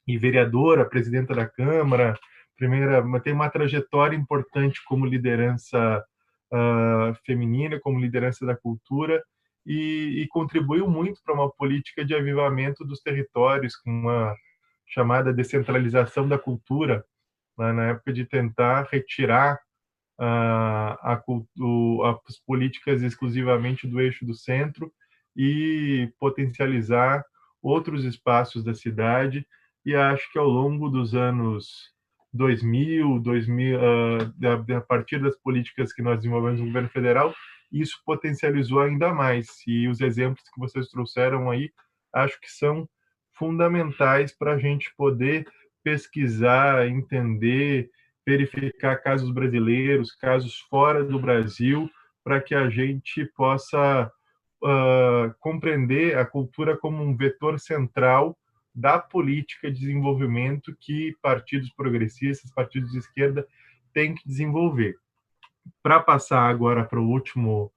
e vereadora, presidenta da Câmara, tem uma trajetória importante como liderança feminina, como liderança da cultura, e contribuiu muito para uma política de avivamento dos territórios, com uma chamada descentralização da cultura, né, na época de tentar retirar as políticas exclusivamente do eixo do centro e potencializar outros espaços da cidade. E acho que ao longo dos anos 2000, a partir das políticas que nós desenvolvemos no governo federal, isso potencializou ainda mais. E os exemplos que vocês trouxeram aí, acho que são fundamentais para a gente poder pesquisar, entender, verificar casos brasileiros, casos fora do Brasil, para que a gente possa compreender a cultura como um vetor central da política de desenvolvimento que partidos progressistas, partidos de esquerda têm que desenvolver. Para passar agora para o último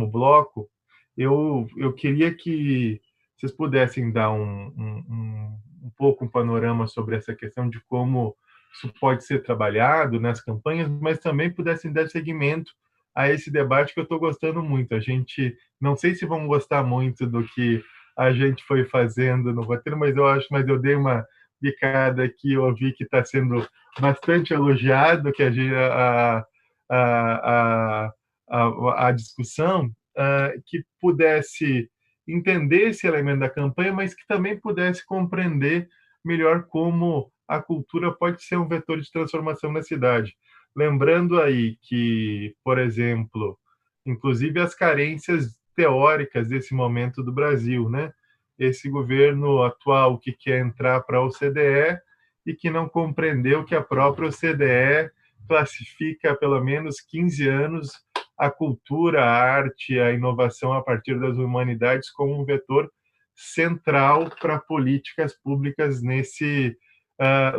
bloco, eu queria que vocês pudessem dar um pouco um panorama sobre essa questão de como isso pode ser trabalhado nas campanhas, mas também pudessem dar seguimento a esse debate que eu estou gostando muito. A gente, não sei se vão gostar muito do que a gente foi fazendo no roteiro, mas eu dei uma bicada aqui, eu ouvi que está sendo bastante elogiado, que a discussão, que pudesse entender esse elemento da campanha, mas que também pudesse compreender melhor como a cultura pode ser um vetor de transformação na cidade. Lembrando aí que, por exemplo, inclusive as carências teóricas desse momento do Brasil, né? Esse governo atual que quer entrar para a OCDE e que não compreendeu que a própria OCDE classifica há pelo menos 15 anos a cultura, a arte, a inovação a partir das humanidades como um vetor central para políticas públicas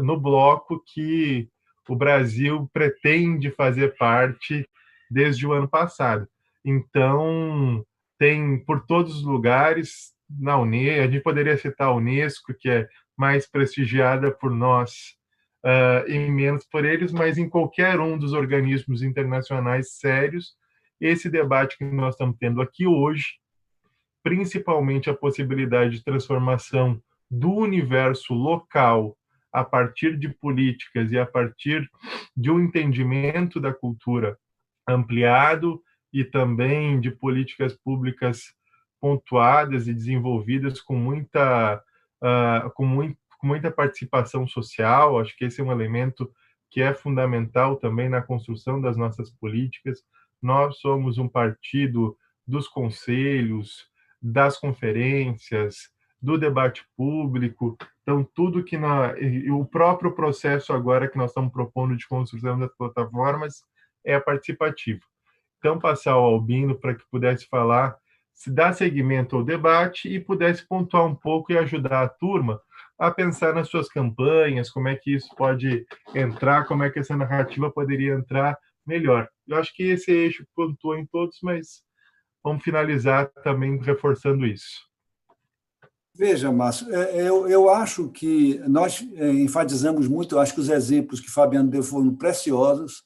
no bloco que o Brasil pretende fazer parte desde o ano passado. Então, tem por todos os lugares, na Unesco, a gente poderia citar a Unesco, que é mais prestigiada por nós e menos por eles, mas em qualquer um dos organismos internacionais sérios, esse debate que nós estamos tendo aqui hoje, principalmente a possibilidade de transformação do universo local a partir de políticas e a partir de um entendimento da cultura ampliado e também de políticas públicas pontuadas e desenvolvidas com muita participação social. Acho que esse é um elemento que é fundamental também na construção das nossas políticas. Nós somos um partido dos conselhos, das conferências, do debate público. Então, tudo que o próprio processo agora que nós estamos propondo de construção das plataformas é participativo. Então, passar ao Albino para que pudesse falar, se dar seguimento ao debate e pudesse pontuar um pouco e ajudar a turma a pensar nas suas campanhas, como é que isso pode entrar, como é que essa narrativa poderia entrar melhor. Eu acho que esse eixo pontuou em todos, mas vamos finalizar também reforçando isso. Veja, Márcio, eu acho que nós enfatizamos muito, acho que os exemplos que Fabiano deu foram preciosos,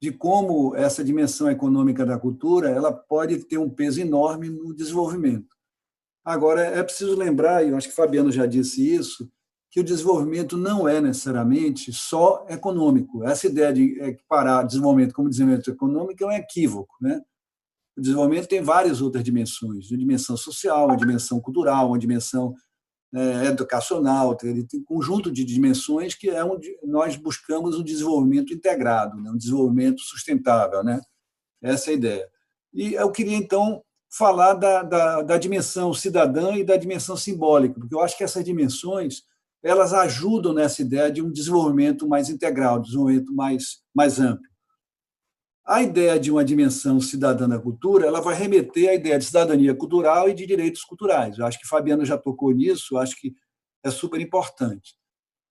de como essa dimensão econômica da cultura ela pode ter um peso enorme no desenvolvimento. Agora, é preciso lembrar, e eu acho que Fabiano já disse isso, que o desenvolvimento não é necessariamente só econômico. Essa ideia de equiparar desenvolvimento como desenvolvimento econômico é um equívoco, né? O desenvolvimento tem várias outras dimensões, uma dimensão social, uma dimensão cultural, uma dimensão educacional, ele tem um conjunto de dimensões que é onde nós buscamos um desenvolvimento integrado, né? Um desenvolvimento sustentável, né? Essa é a ideia. E eu queria, então, falar da dimensão cidadã e da dimensão simbólica, porque eu acho que essas dimensões elas ajudam nessa ideia de um desenvolvimento mais integral, um desenvolvimento mais amplo. A ideia de uma dimensão cidadã da cultura ela vai remeter à ideia de cidadania cultural e de direitos culturais. Eu acho que Fabiano já tocou nisso, eu acho que é super importante.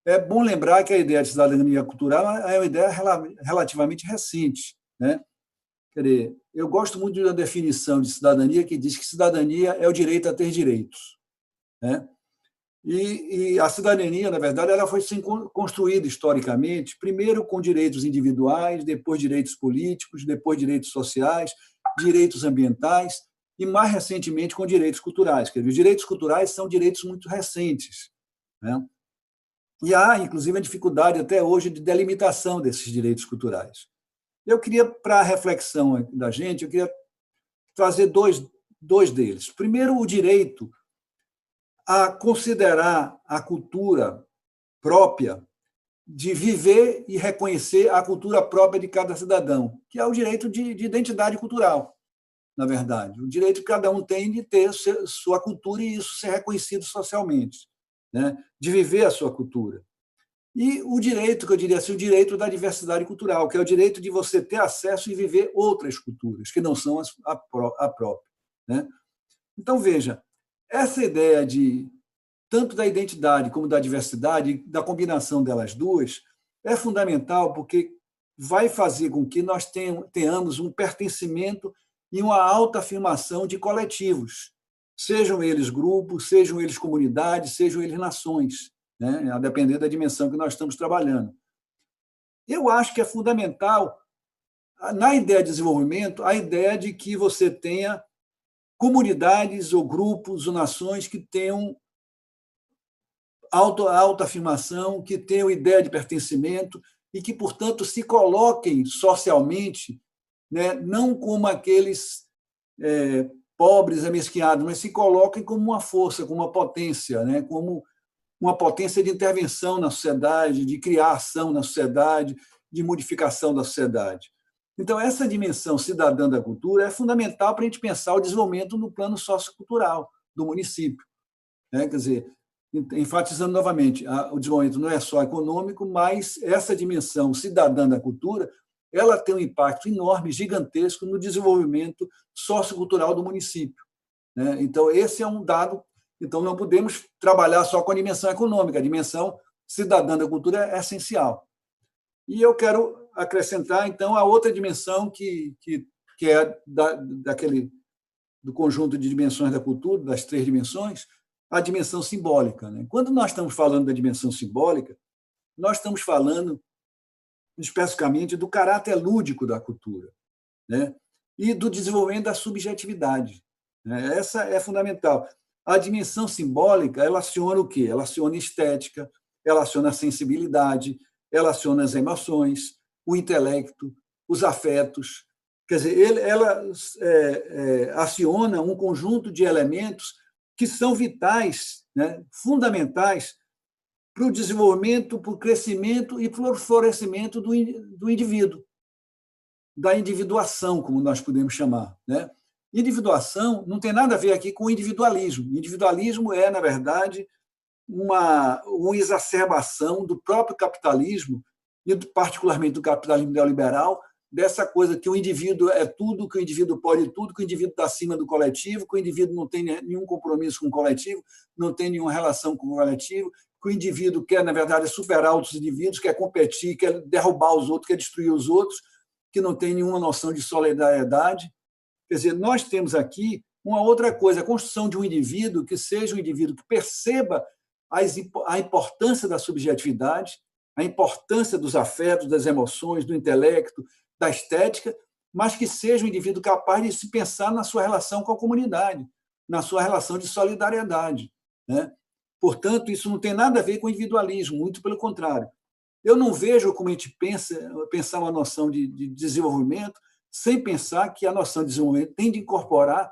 É bom lembrar que a ideia de cidadania cultural é uma ideia relativamente recente, né? Quer dizer, eu gosto muito da definição de cidadania que diz que cidadania é o direito a ter direitos, né? E a cidadania, na verdade, ela foi construída historicamente, primeiro com direitos individuais, depois direitos políticos, depois direitos sociais, direitos ambientais e, mais recentemente, com direitos culturais. Quer dizer, os direitos culturais são direitos muito recentes, né? E há, inclusive, a dificuldade até hoje de delimitação desses direitos culturais. Eu queria, para a reflexão da gente, eu queria trazer dois deles. Primeiro, o direito a considerar a cultura própria, de viver e reconhecer a cultura própria de cada cidadão, que é o direito de identidade cultural, na verdade. O direito que cada um tem de ter sua cultura e isso ser reconhecido socialmente, né? De viver a sua cultura. E o direito, que eu diria assim, o direito da diversidade cultural, que é o direito de você ter acesso e viver outras culturas, que não são a própria, né? Então, veja, essa ideia de tanto da identidade como da diversidade, da combinação delas duas, é fundamental porque vai fazer com que nós tenhamos um pertencimento e uma autoafirmação de coletivos, sejam eles grupos, sejam eles comunidades, sejam eles nações, né? A depender da dimensão que nós estamos trabalhando. Eu acho que é fundamental, na ideia de desenvolvimento, a ideia de que você tenha comunidades ou grupos ou nações que tenham autoafirmação, que tenham ideia de pertencimento e que, portanto, se coloquem socialmente, né, não como aqueles pobres, amesquinhados, mas se coloquem como uma força, como uma potência, né, como uma potência de intervenção na sociedade, de criar ação na sociedade, de modificação da sociedade. Então, essa dimensão cidadã da cultura é fundamental para a gente pensar o desenvolvimento no plano sociocultural do município, né? Quer dizer, enfatizando novamente, o desenvolvimento não é só econômico, mas essa dimensão cidadã da cultura ela tem um impacto enorme, gigantesco no desenvolvimento sociocultural do município, né? Então, esse é um dado. Então, não podemos trabalhar só com a dimensão econômica, a dimensão cidadã da cultura é essencial. E eu quero acrescentar, então, a outra dimensão que é do conjunto de dimensões da cultura, das três dimensões, a dimensão simbólica, né? Quando nós estamos falando da dimensão simbólica, nós estamos falando especificamente do caráter lúdico da cultura, né? E do desenvolvimento da subjetividade, né? Essa é fundamental. A dimensão simbólica, ela aciona o quê? Ela aciona estética, ela aciona a sensibilidade, ela aciona as emoções, o intelecto, os afetos. Quer dizer, ela aciona um conjunto de elementos que são vitais, né, fundamentais para o desenvolvimento, para o crescimento e para o florescimento do indivíduo, da individuação, como nós podemos chamar, né? Individuação não tem nada a ver aqui com individualismo. Individualismo é, na verdade, uma exacerbação do próprio capitalismo, e particularmente do capitalismo neoliberal, dessa coisa que o indivíduo é tudo, que o indivíduo pode tudo, que o indivíduo está acima do coletivo, que o indivíduo não tem nenhum compromisso com o coletivo, não tem nenhuma relação com o coletivo, que o indivíduo quer, na verdade, superar outros indivíduos, quer competir, quer derrubar os outros, quer destruir os outros, que não tem nenhuma noção de solidariedade. Quer dizer, nós temos aqui uma outra coisa, a construção de um indivíduo que seja um indivíduo que perceba a importância da subjetividade, a importância dos afetos, das emoções, do intelecto, da estética, mas que seja um indivíduo capaz de se pensar na sua relação com a comunidade, na sua relação de solidariedade, né? Portanto, isso não tem nada a ver com individualismo, muito pelo contrário. Eu não vejo como a gente pensar uma noção de desenvolvimento sem pensar que a noção de desenvolvimento tem de incorporar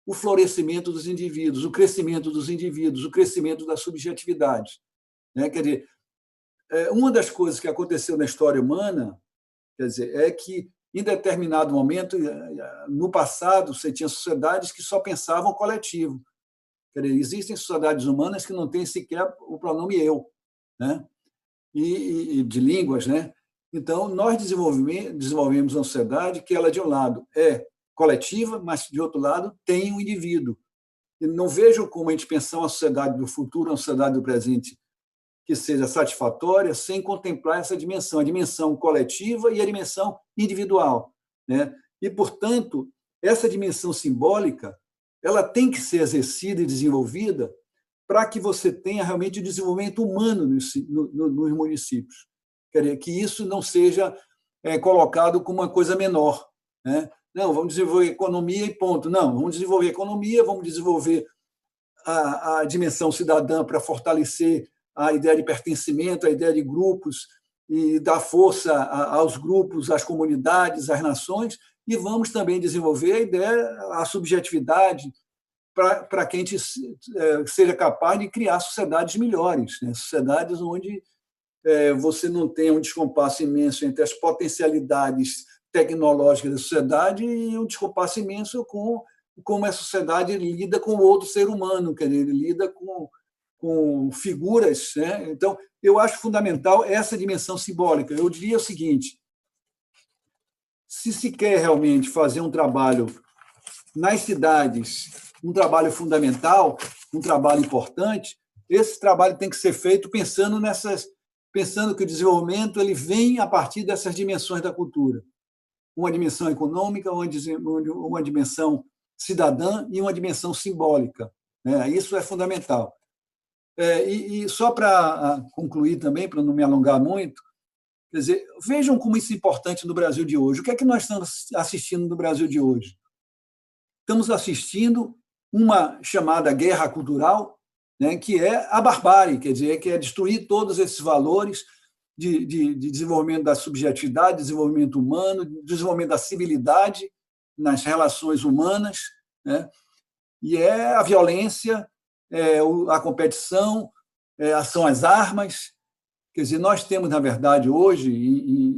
o florescimento dos indivíduos, o crescimento dos indivíduos, o crescimento da subjetividade. Né? Quer dizer, uma das coisas que aconteceu na história humana, quer dizer, é que, em determinado momento, no passado, você tinha sociedades que só pensavam coletivo. Quer dizer, existem sociedades humanas que não têm sequer o pronome eu, né? E de línguas, né? Então, nós desenvolvemos uma sociedade que ela, de um lado, é coletiva, mas, de outro lado, tem um indivíduo. E não vejo como a gente pensar uma sociedade do futuro, uma sociedade do presente, que seja satisfatória, sem contemplar essa dimensão, a dimensão coletiva e a dimensão individual, né? E, portanto, essa dimensão simbólica, ela tem que ser exercida e desenvolvida para que você tenha realmente o desenvolvimento humano nos municípios. Quer dizer, que isso não seja colocado como uma coisa menor, né? Não, vamos desenvolver economia e ponto. Não, vamos desenvolver economia, vamos desenvolver a dimensão cidadã para fortalecer a ideia de pertencimento, a ideia de grupos e dar força aos grupos, às comunidades, às nações, e vamos também desenvolver a ideia, a subjetividade, para que a gente seja capaz de criar sociedades melhores, né? Sociedades onde você não tenha um descompasso imenso entre as potencialidades tecnológicas da sociedade e um descompasso imenso com como a sociedade lida com o outro ser humano, quer dizer, ele lida com figuras, né? Então, eu acho fundamental essa dimensão simbólica. Eu diria o seguinte: se quer realmente fazer um trabalho nas cidades, um trabalho fundamental, um trabalho importante, esse trabalho tem que ser feito pensando que o desenvolvimento ele vem a partir dessas dimensões da cultura. Uma dimensão econômica, uma dimensão cidadã e uma dimensão simbólica, né? Isso é fundamental. E só para concluir também, para não me alongar muito, quer dizer, vejam como isso é importante no Brasil de hoje. O que é que nós estamos assistindo no Brasil de hoje? Estamos assistindo uma chamada guerra cultural, né, que é a barbárie, quer dizer, que é destruir todos esses valores de desenvolvimento da subjetividade, desenvolvimento humano, desenvolvimento da civilidade nas relações humanas, né? E é a violência, a competição, são as armas. Quer dizer, nós temos, na verdade, hoje,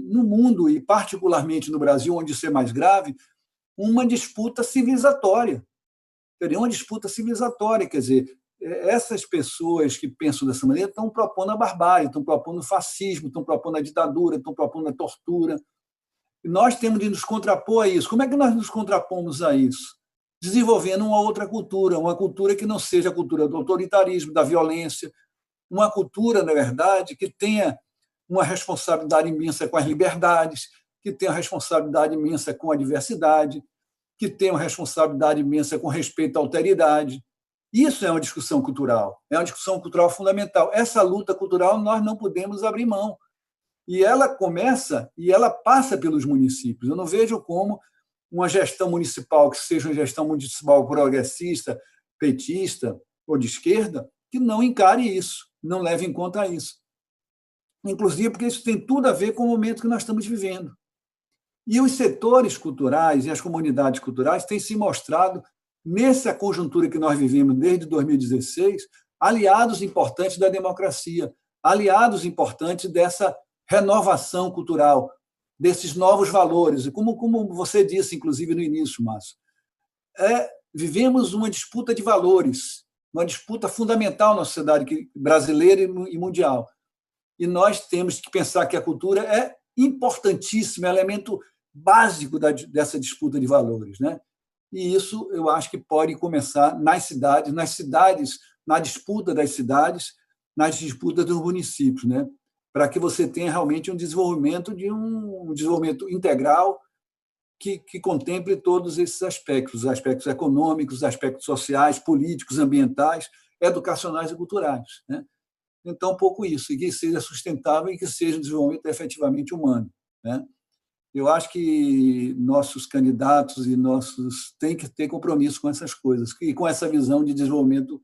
no mundo, e particularmente no Brasil, onde isso é mais grave, uma disputa civilizatória. Uma disputa civilizatória, quer dizer, essas pessoas que pensam dessa maneira estão propondo a barbárie, estão propondo o fascismo, estão propondo a ditadura, estão propondo a tortura. E nós temos de nos contrapor a isso. Como é que nós nos contrapomos a isso? Desenvolvendo uma outra cultura, uma cultura que não seja a cultura do autoritarismo, da violência, uma cultura, na verdade, que tenha uma responsabilidade imensa com as liberdades, que tenha uma responsabilidade imensa com a diversidade, que tenha uma responsabilidade imensa com respeito à alteridade. Isso é uma discussão cultural, é uma discussão cultural fundamental. Essa luta cultural nós não podemos abrir mão. E ela começa e ela passa pelos municípios. Eu não vejo como uma gestão municipal que seja uma gestão municipal progressista, petista ou de esquerda, que não encare isso, não leve em conta isso. Inclusive porque isso tem tudo a ver com o momento que nós estamos vivendo. E os setores culturais e as comunidades culturais têm se mostrado, nessa conjuntura que nós vivemos desde 2016, aliados importantes da democracia, aliados importantes dessa renovação cultural, desses novos valores. E como você disse, inclusive, no início, Márcio, vivemos uma disputa de valores, uma disputa fundamental na sociedade brasileira e mundial. E nós temos que pensar que a cultura é importantíssima, é um elemento básico dessa disputa de valores, né? E isso eu acho que pode começar nas cidades, na disputa das cidades, nas disputas dos municípios, né? Para que você tenha realmente um desenvolvimento integral que contemple todos esses aspectos, os aspectos econômicos, os aspectos sociais, políticos, ambientais, educacionais e culturais, né? Então, um pouco isso, e que seja sustentável e que seja um desenvolvimento efetivamente humano, né? Eu acho que nossos candidatos têm que ter compromisso com essas coisas e com essa visão de desenvolvimento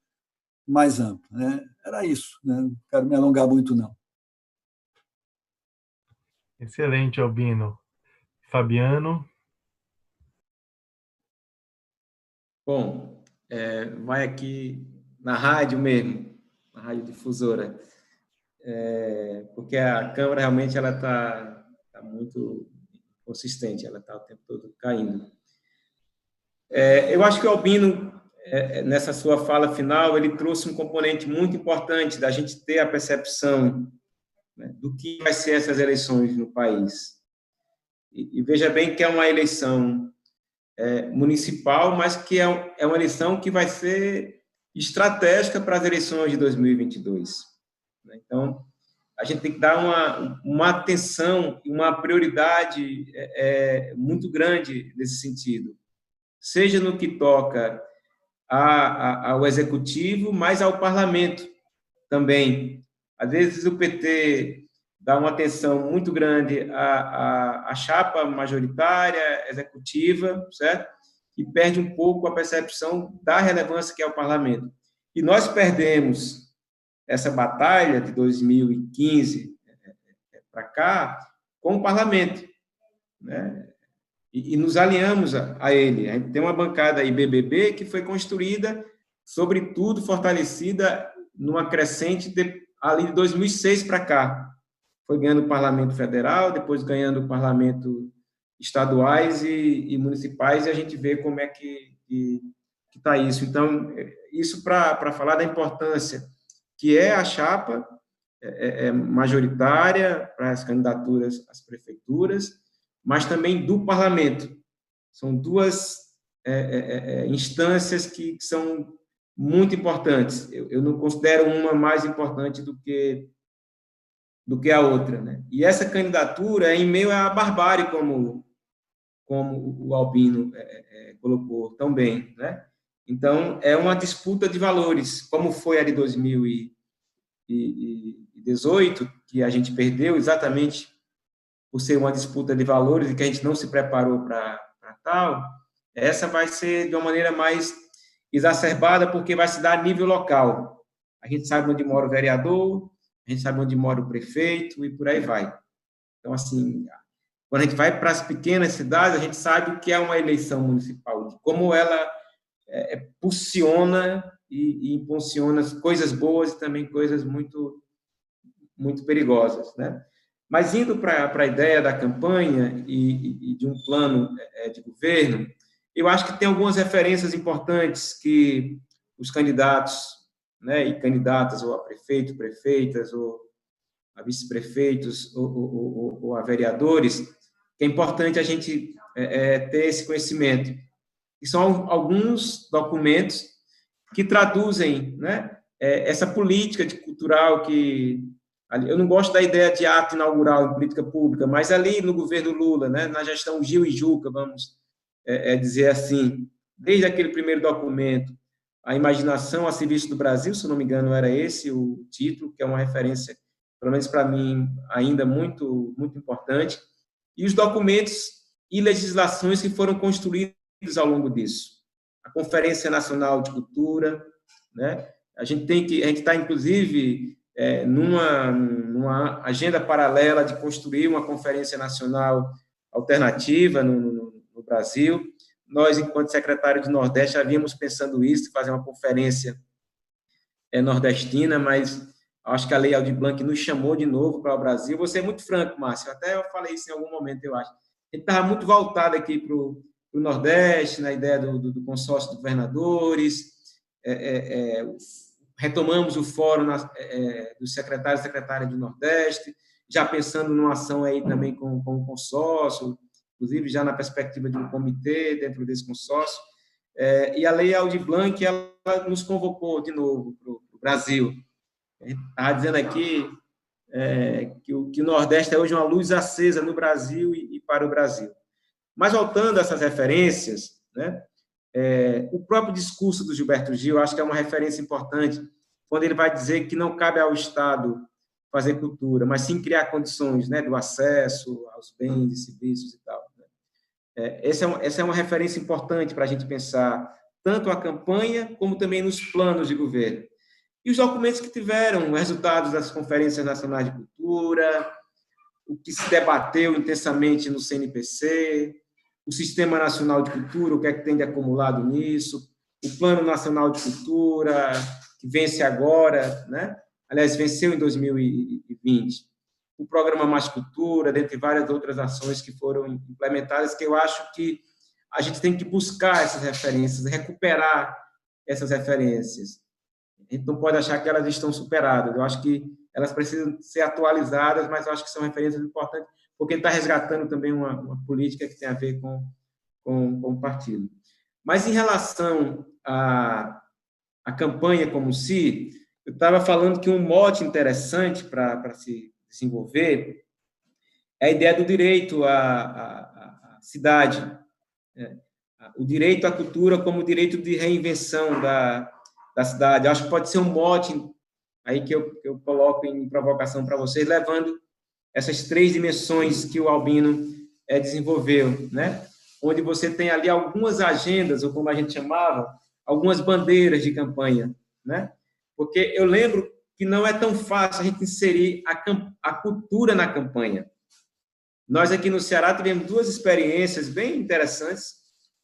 mais amplo, né? Era isso, né? Não quero me alongar muito, não. Excelente, Albino. Fabiano? Bom, vai aqui na rádio mesmo, na rádio difusora, porque a câmera realmente ela está muito consistente, ela está o tempo todo caindo. Eu acho que o Albino, nessa sua fala final, ele trouxe um componente muito importante da gente ter a percepção, né, do que vai ser essas eleições no país. E veja bem que é uma eleição municipal, mas que é uma eleição que vai ser estratégica para as eleições de 2022. Então, a gente tem que dar uma atenção e uma prioridade muito grande nesse sentido, seja no que toca ao executivo, mas ao parlamento também. Às vezes o PT dá uma atenção muito grande à chapa majoritária, executiva, certo? E perde um pouco a percepção da relevância que é o parlamento. E nós perdemos essa batalha de 2015 para cá com o parlamento, né? E nos alinhamos a ele. A gente tem uma bancada aí, BBB, que foi construída, sobretudo, fortalecida numa crescente ali de 2006 para cá. Foi ganhando o Parlamento Federal, depois ganhando o Parlamento estaduais e municipais, e a gente vê como é que está isso. Então, isso para falar da importância que é a chapa majoritária para as candidaturas às prefeituras, mas também do parlamento. São duas instâncias que são muito importantes. Eu não considero uma mais importante do que a outra, né? E essa candidatura é em meio à barbárie, como o Albino colocou tão bem, né? Então, é uma disputa de valores, como foi a de 2018, que a gente perdeu exatamente por ser uma disputa de valores e que a gente não se preparou para tal. Essa vai ser de uma maneira mais exacerbada, porque vai se dar a nível local. A gente sabe onde mora o vereador, a gente sabe onde mora o prefeito e por aí vai. Então, assim, quando a gente vai para as pequenas cidades, a gente sabe o que é uma eleição municipal, de como ela pulsiona e impulsiona coisas boas e também coisas muito, muito perigosas, né? Mas indo para a ideia da campanha e de um plano de governo, eu acho que tem algumas referências importantes que os candidatos, né, e candidatas, ou a prefeito, prefeitas, ou a vice-prefeitos, ou a vereadores, que é importante a gente ter esse conhecimento. E são alguns documentos que traduzem, né, essa política cultural que... Eu não gosto da ideia de ato inaugural em política pública, mas ali no governo Lula, né, na gestão Gil e Juca, vamos dizer assim, desde aquele primeiro documento, a imaginação a serviço do Brasil, se não me engano, era esse o título, que é uma referência, pelo menos para mim, ainda muito, muito importante, e os documentos e legislações que foram construídos ao longo disso. A Conferência Nacional de Cultura, né? A gente está, inclusive, numa agenda paralela de construir uma Conferência Nacional alternativa no Brasil. Nós, enquanto secretário de Nordeste, havíamos pensando isso, fazer uma conferência nordestina, mas acho que a Lei Aldir Blanc nos chamou de novo para o Brasil. Vou ser muito franco, Márcio, até eu falei isso em algum momento, eu acho. A gente estava muito voltado aqui para o Nordeste, na ideia do consórcio de governadores, retomamos o fórum dos secretários e secretárias do Nordeste, já pensando numa ação aí também com o consórcio, inclusive já na perspectiva de um comitê dentro desse consórcio, e a Lei Aldir Blanc, ela nos convocou de novo para o Brasil. A gente estava dizendo aqui que o Nordeste é hoje uma luz acesa no Brasil e para o Brasil. Mas, voltando a essas referências, né, o próprio discurso do Gilberto Gil, acho que é uma referência importante, quando ele vai dizer que não cabe ao Estado fazer cultura, mas sim criar condições, né, do acesso aos bens e serviços e tal. Essa é uma referência importante para a gente pensar tanto a campanha como também nos planos de governo. E os documentos que tiveram resultados das conferências nacionais de cultura, o que se debateu intensamente no CNPC, o Sistema Nacional de Cultura, o que é que tem de acumulado nisso, o Plano Nacional de Cultura, que vence agora, né? Aliás, venceu em 2020, o Programa Mais Cultura, dentre várias outras ações que foram implementadas, que eu acho que a gente tem que buscar essas referências, recuperar essas referências. A gente não pode achar que elas estão superadas. Eu acho que elas precisam ser atualizadas, mas eu acho que são referências importantes, porque está resgatando também uma política que tem a ver com o partido. Mas, em relação à campanha como se, eu estava falando que um mote interessante para se desenvolver é a ideia do direito à cidade, o direito à cultura como direito de reinvenção da cidade. Eu acho que pode ser um mote aí que eu coloco em provocação para vocês, levando essas 3 dimensões que o Albino desenvolveu, né? Onde você tem ali algumas agendas, ou como a gente chamava, algumas bandeiras de campanha, né? Porque eu lembro que não é tão fácil a gente inserir a cultura na campanha. Nós aqui no Ceará tivemos 2 experiências bem interessantes,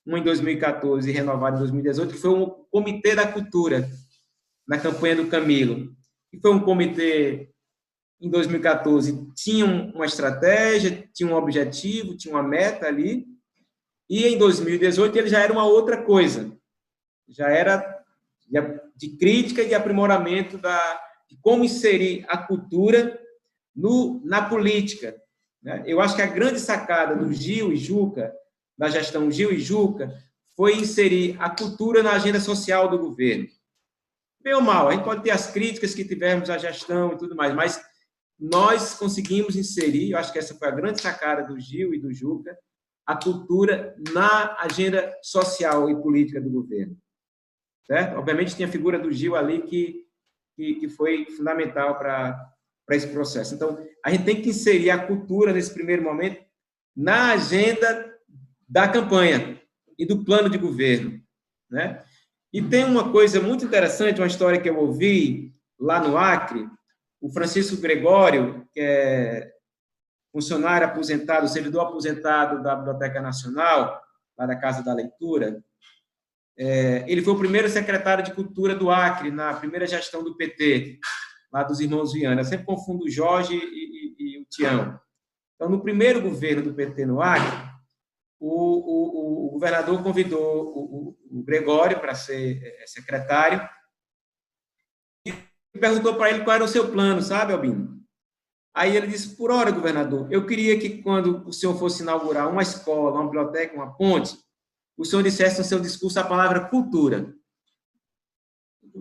uma em 2014 e renovada em 2018, que foi um Comitê da Cultura, na campanha do Camilo. E foi um comitê, em 2014, tinha uma estratégia, tinha um objetivo, tinha uma meta ali, e em 2018 ele já era uma outra coisa, já era de crítica e de aprimoramento de como inserir a cultura na política, né? Eu acho que a grande sacada do Gil e Juca, da gestão Gil e Juca, foi inserir a cultura na agenda social do governo. Bem ou mal, a gente pode ter as críticas que tivemos à gestão e tudo mais, mas nós conseguimos inserir, eu acho que essa foi a grande sacada do Gil e do Juca, a cultura na agenda social e política do governo. Certo? Obviamente, tinha a figura do Gil ali que foi fundamental para esse processo. Então, a gente tem que inserir a cultura, nesse primeiro momento, na agenda da campanha e do plano de governo, né? E tem uma coisa muito interessante, uma história que eu ouvi lá no Acre, o Francisco Gregório, que é funcionário aposentado, servidor aposentado da Biblioteca Nacional, lá da Casa da Leitura, ele foi o primeiro secretário de Cultura do Acre, na primeira gestão do PT, lá dos irmãos Viana. Eu sempre confundo o Jorge e o Tião. Então, no primeiro governo do PT no Acre, o governador convidou o Gregório para ser secretário e perguntou para ele qual era o seu plano, sabe, Albino? Aí ele disse, por hora, governador, eu queria que quando o senhor fosse inaugurar uma escola, uma biblioteca, uma ponte, o senhor dissesse no seu discurso a palavra cultura.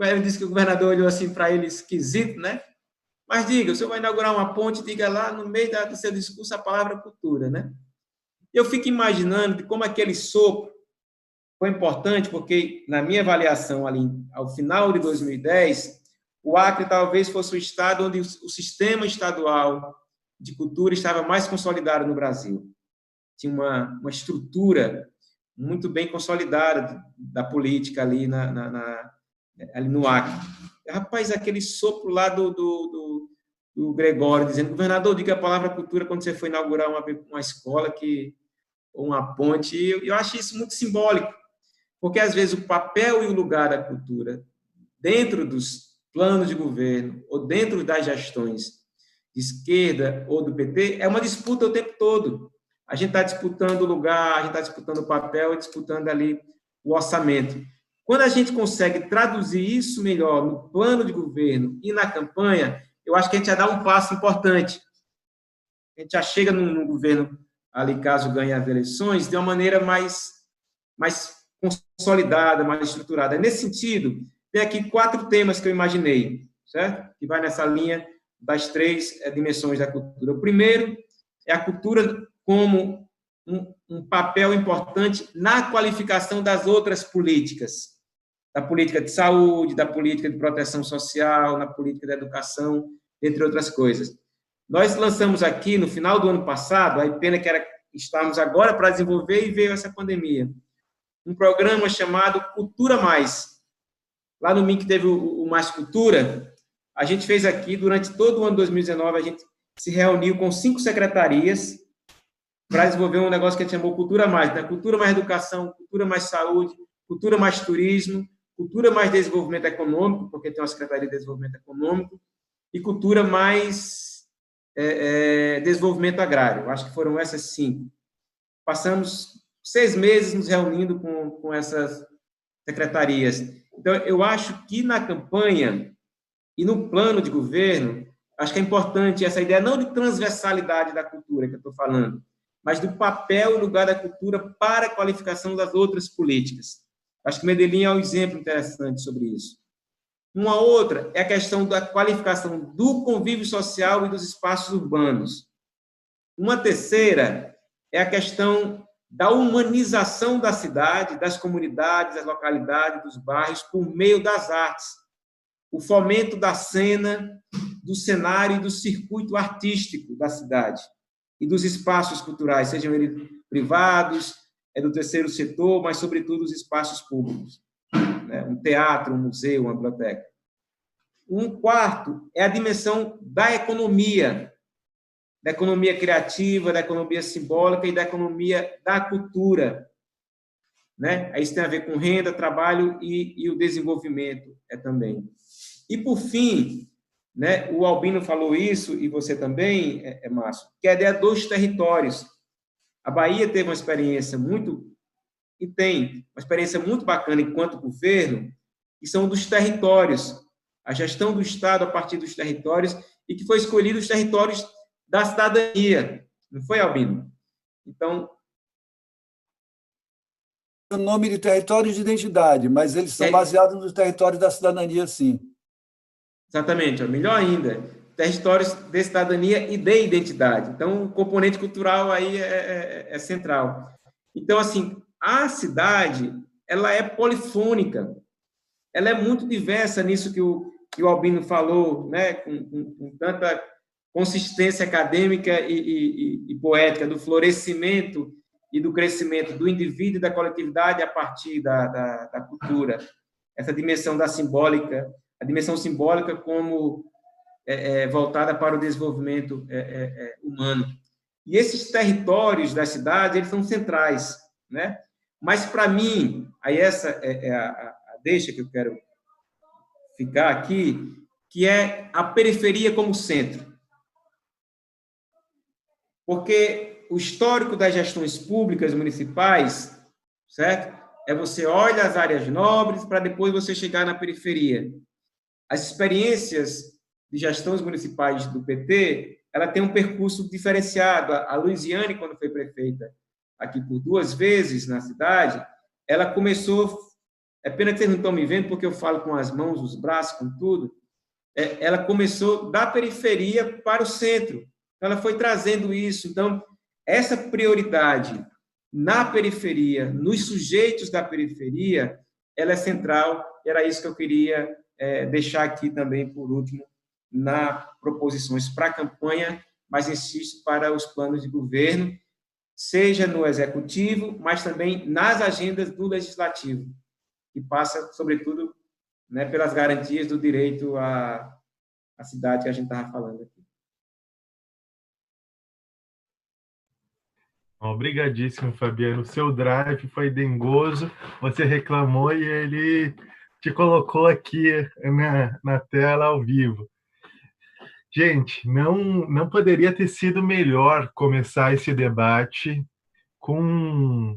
Ele disse que o governador olhou assim para ele esquisito, né? Mas diga, o senhor vai inaugurar uma ponte, diga lá no meio do seu discurso a palavra cultura, né? Eu fico imaginando de como aquele sopro foi importante, porque, na minha avaliação, ali, ao final de 2010, o Acre talvez fosse o estado onde o sistema estadual de cultura estava mais consolidado no Brasil. Tinha uma estrutura muito bem consolidada da política ali, ali no Acre. Rapaz, aquele sopro lá do Gregório, dizendo, governador, diga a palavra cultura quando você for inaugurar uma escola, ou uma ponte. Eu acho isso muito simbólico, porque, às vezes, o papel e o lugar da cultura dentro dos planos de governo ou dentro das gestões de esquerda ou do PT é uma disputa o tempo todo. A gente está disputando o lugar, a gente está disputando o papel e disputando ali o orçamento. Quando a gente consegue traduzir isso melhor no plano de governo e na campanha, eu acho que a gente já dá um passo importante. A gente já chega no governo, ali, caso ganhe as eleições, de uma maneira mais consolidada, mais estruturada. Nesse sentido, tem aqui 4 temas que eu imaginei, certo? Que vai nessa linha das 3 dimensões da cultura. O primeiro é a cultura como um papel importante na qualificação das outras políticas, da política de saúde, da política de proteção social, na política de educação, entre outras coisas. Nós lançamos aqui, no final do ano passado, a pena que estávamos agora para desenvolver e veio essa pandemia, um programa chamado Cultura Mais. Lá no MINC teve o Mais Cultura. A gente fez aqui, durante todo o ano de 2019, a gente se reuniu com 5 secretarias para desenvolver um negócio que a gente chamou Cultura Mais, né? Cultura mais educação, cultura mais saúde, cultura mais turismo, cultura mais desenvolvimento econômico, porque tem uma Secretaria de Desenvolvimento Econômico, e cultura mais desenvolvimento agrário. Acho que foram essas 5. Passamos 6 meses nos reunindo com essas secretarias. Então, eu acho que na campanha e no plano de governo, acho que é importante essa ideia não de transversalidade da cultura que eu estou falando, mas do papel e lugar da cultura para a qualificação das outras políticas. Acho que Medellín é um exemplo interessante sobre isso. Uma outra é a questão da qualificação do convívio social e dos espaços urbanos. Uma terceira é a questão da humanização da cidade, das comunidades, das localidades, dos bairros, por meio das artes. O fomento da cena, do cenário e do circuito artístico da cidade e dos espaços culturais, sejam eles privados, do terceiro setor, mas, sobretudo, os espaços públicos, né? Um teatro, um museu, uma biblioteca. Um quarto é a dimensão da economia criativa, da economia simbólica e da economia da cultura, né? Isso tem a ver com renda, trabalho e o desenvolvimento também. E, por fim, né, o Albino falou isso, e você também, Márcio, que é a ideia dos territórios. A Bahia teve uma experiência e tem uma experiência muito bacana enquanto governo, que são dos territórios, a gestão do Estado a partir dos territórios, e que foi escolhido os territórios da cidadania, não foi, Albino? Então... O nome de territórios de identidade, mas eles são baseados nos territórios da cidadania, sim. Exatamente, melhor ainda, territórios de cidadania e de identidade. Então, o componente cultural aí é central. Então, assim, a cidade, ela é polifônica, ela é muito diversa nisso que o Albino falou, né, com tanta consistência acadêmica e poética, do florescimento e do crescimento do indivíduo e da coletividade a partir da cultura. Essa dimensão da simbólica, a dimensão simbólica como voltada para o desenvolvimento humano. E esses territórios da cidade, eles são centrais, né? Mas, para mim, aí essa é a deixa que eu quero ficar aqui, que é a periferia como centro. Porque o histórico das gestões públicas municipais, certo? Você olha as áreas nobres para depois você chegar na periferia. As experiências de gestões municipais do PT, ela tem um percurso diferenciado. A Luiziane, quando foi prefeita aqui por 2 vezes na cidade, ela começou... É pena que vocês não estão me vendo, porque eu falo com as mãos, os braços, com tudo. Ela começou da periferia para o centro. Ela foi trazendo isso. Então, essa prioridade na periferia, nos sujeitos da periferia, ela é central, e era isso que eu queria deixar aqui também, por último, nas proposições para a campanha, mas insisto, para os planos de governo, seja no executivo, mas também nas agendas do legislativo, que passa, sobretudo, né, pelas garantias do direito à cidade que a gente estava falando aqui. Obrigadíssimo, Fabiano. O seu drive foi dengoso, você reclamou e ele te colocou aqui na tela ao vivo. Gente, não poderia ter sido melhor começar esse debate com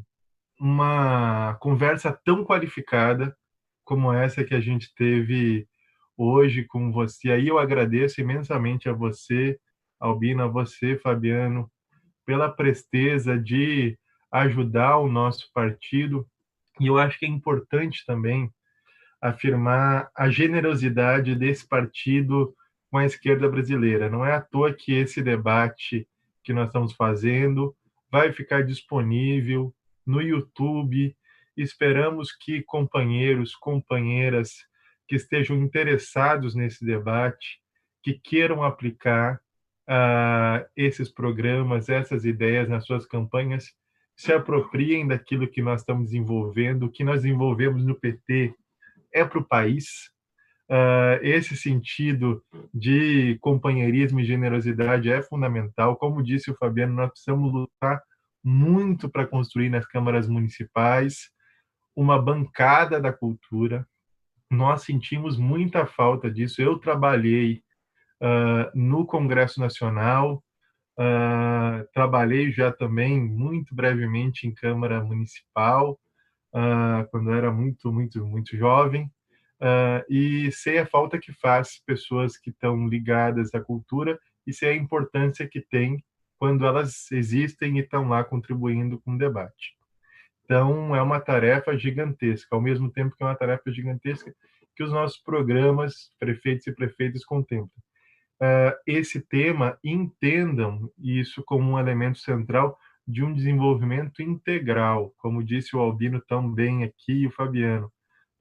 uma conversa tão qualificada como essa que a gente teve hoje com você. Aí eu agradeço imensamente a você, Albino, a você, Fabiano, pela presteza de ajudar o nosso partido. E eu acho que é importante também afirmar a generosidade desse partido com a esquerda brasileira. Não é à toa que esse debate que nós estamos fazendo vai ficar disponível no YouTube. Esperamos que companheiros, companheiras que estejam interessados nesse debate, que queiram aplicar esses programas, essas ideias nas suas campanhas, se apropriem daquilo que nós estamos desenvolvendo, o que nós desenvolvemos no PT é para o país. Esse sentido de companheirismo e generosidade é fundamental. Como disse o Fabiano, nós precisamos lutar muito para construir nas câmaras municipais uma bancada da cultura. Nós sentimos muita falta disso. Eu trabalhei no Congresso Nacional, trabalhei já também muito brevemente em Câmara Municipal, quando eu era muito jovem, e sei a falta que faz pessoas que estão ligadas à cultura e sei a importância que tem quando elas existem e estão lá contribuindo com o debate. Então, é uma tarefa gigantesca, ao mesmo tempo que é uma tarefa gigantesca que os nossos programas, prefeitos e prefeitas, contemplam. Esse tema, entendam isso como um elemento central de um desenvolvimento integral, como disse o Albino tão bem aqui e o Fabiano.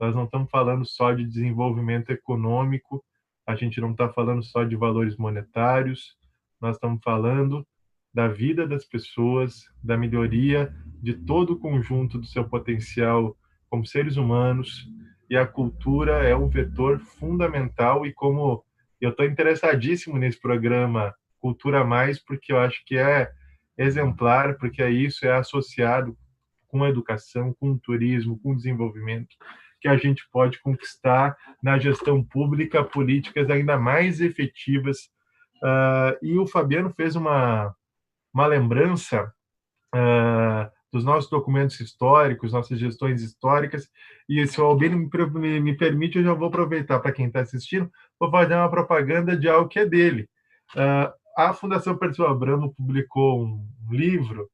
Nós não estamos falando só de desenvolvimento econômico, a gente não está falando só de valores monetários, nós estamos falando da vida das pessoas, da melhoria de todo o conjunto do seu potencial como seres humanos, e a cultura é um vetor fundamental. E como eu estou interessadíssimo nesse programa Cultura Mais, porque eu acho que é exemplar, porque isso é associado com a educação, com o turismo, com o desenvolvimento, que a gente pode conquistar na gestão pública políticas ainda mais efetivas. E o Fabiano fez uma lembrança dos nossos documentos históricos, nossas gestões históricas, e se o Albino me permite, eu já vou aproveitar para quem está assistindo, vou fazer uma propaganda de algo que é dele. A Fundação Perseu Abramo publicou um livro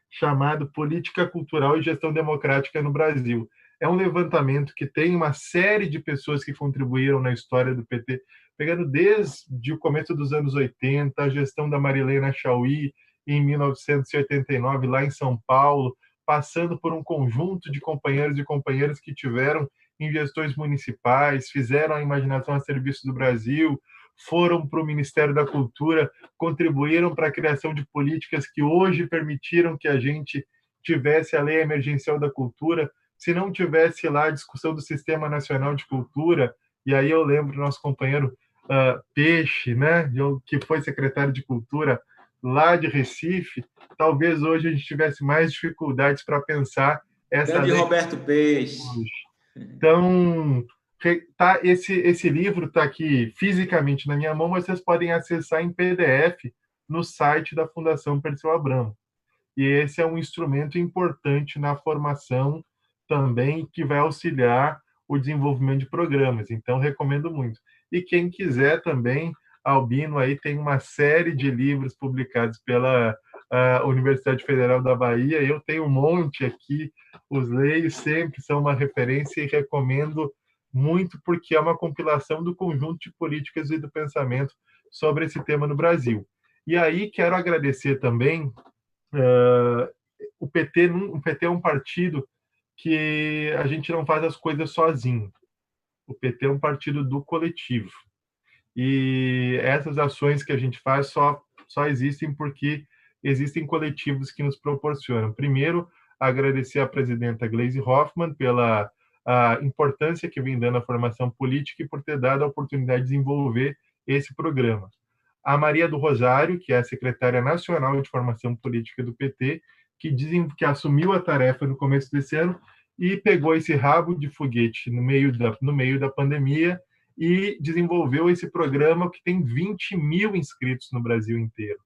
chamado Política Cultural e Gestão Democrática no Brasil. É um levantamento que tem uma série de pessoas que contribuíram na história do PT, pegando desde o começo dos anos 80, a gestão da Marilena Chauí, em 1989, lá em São Paulo, passando por um conjunto de companheiros e companheiras que tiveram em gestões municipais, fizeram a imaginação a serviço do Brasil, foram para o Ministério da Cultura, contribuíram para a criação de políticas que hoje permitiram que a gente tivesse a Lei Emergencial da Cultura. Se não tivesse lá a discussão do Sistema Nacional de Cultura, e aí eu lembro do nosso companheiro Peixe, né, que foi secretário de Cultura lá de Recife, talvez hoje a gente tivesse mais dificuldades para pensar essa Grande lei. Roberto Peixe. Então, esse livro está aqui fisicamente na minha mão, mas vocês podem acessar em PDF no site da Fundação Perseu Abramo. E esse é um instrumento importante na formação também, que vai auxiliar o desenvolvimento de programas. Então, recomendo muito. E quem quiser também, Albino aí tem uma série de livros publicados pela Universidade Federal da Bahia. Eu tenho um monte aqui, os leio sempre, são uma referência e recomendo muito, porque é uma compilação do conjunto de políticas e do pensamento sobre esse tema no Brasil. E aí quero agradecer também o PT é um partido que a gente não faz as coisas sozinho. O PT é um partido do coletivo. E essas ações que a gente faz só existem porque existem coletivos que nos proporcionam. Primeiro, agradecer à presidenta Gleisi Hoffmann pela importância que vem dando à formação política e por ter dado a oportunidade de desenvolver esse programa. A Maria do Rosário, que é a secretária nacional de formação política do PT, que assumiu a tarefa no começo desse ano e pegou esse rabo de foguete no meio da pandemia e desenvolveu esse programa que tem 20 mil inscritos no Brasil inteiro.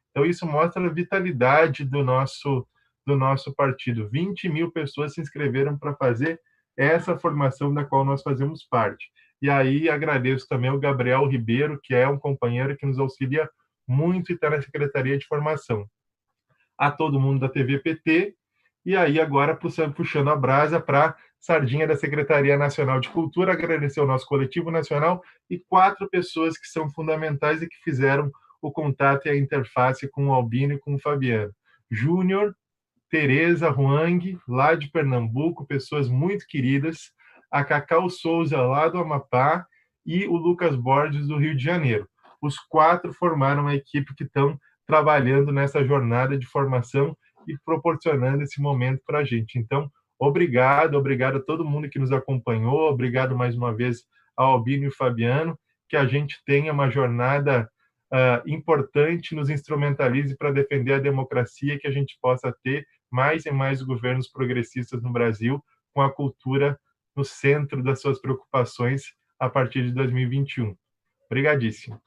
Então, isso mostra a vitalidade do nosso partido. 20 mil pessoas se inscreveram para fazer essa formação da qual nós fazemos parte. E aí agradeço também ao Gabriel Ribeiro, que é um companheiro que nos auxilia muito e está na Secretaria de Formação. A todo mundo da TV PT, e aí agora puxando a brasa para sardinha da Secretaria Nacional de Cultura, agradecer ao nosso coletivo nacional e 4 pessoas que são fundamentais e que fizeram o contato e a interface com o Albino e com o Fabiano. Júnior, Tereza Huang, lá de Pernambuco, pessoas muito queridas, a Cacau Souza, lá do Amapá, e o Lucas Borges, do Rio de Janeiro. Os 4 formaram a equipe que estão trabalhando nessa jornada de formação e proporcionando esse momento para a gente. Então, obrigado a todo mundo que nos acompanhou, obrigado mais uma vez ao Albino e ao Fabiano, que a gente tenha uma jornada importante, nos instrumentalize para defender a democracia, que a gente possa ter mais e mais governos progressistas no Brasil, com a cultura no centro das suas preocupações a partir de 2021. Obrigadíssimo.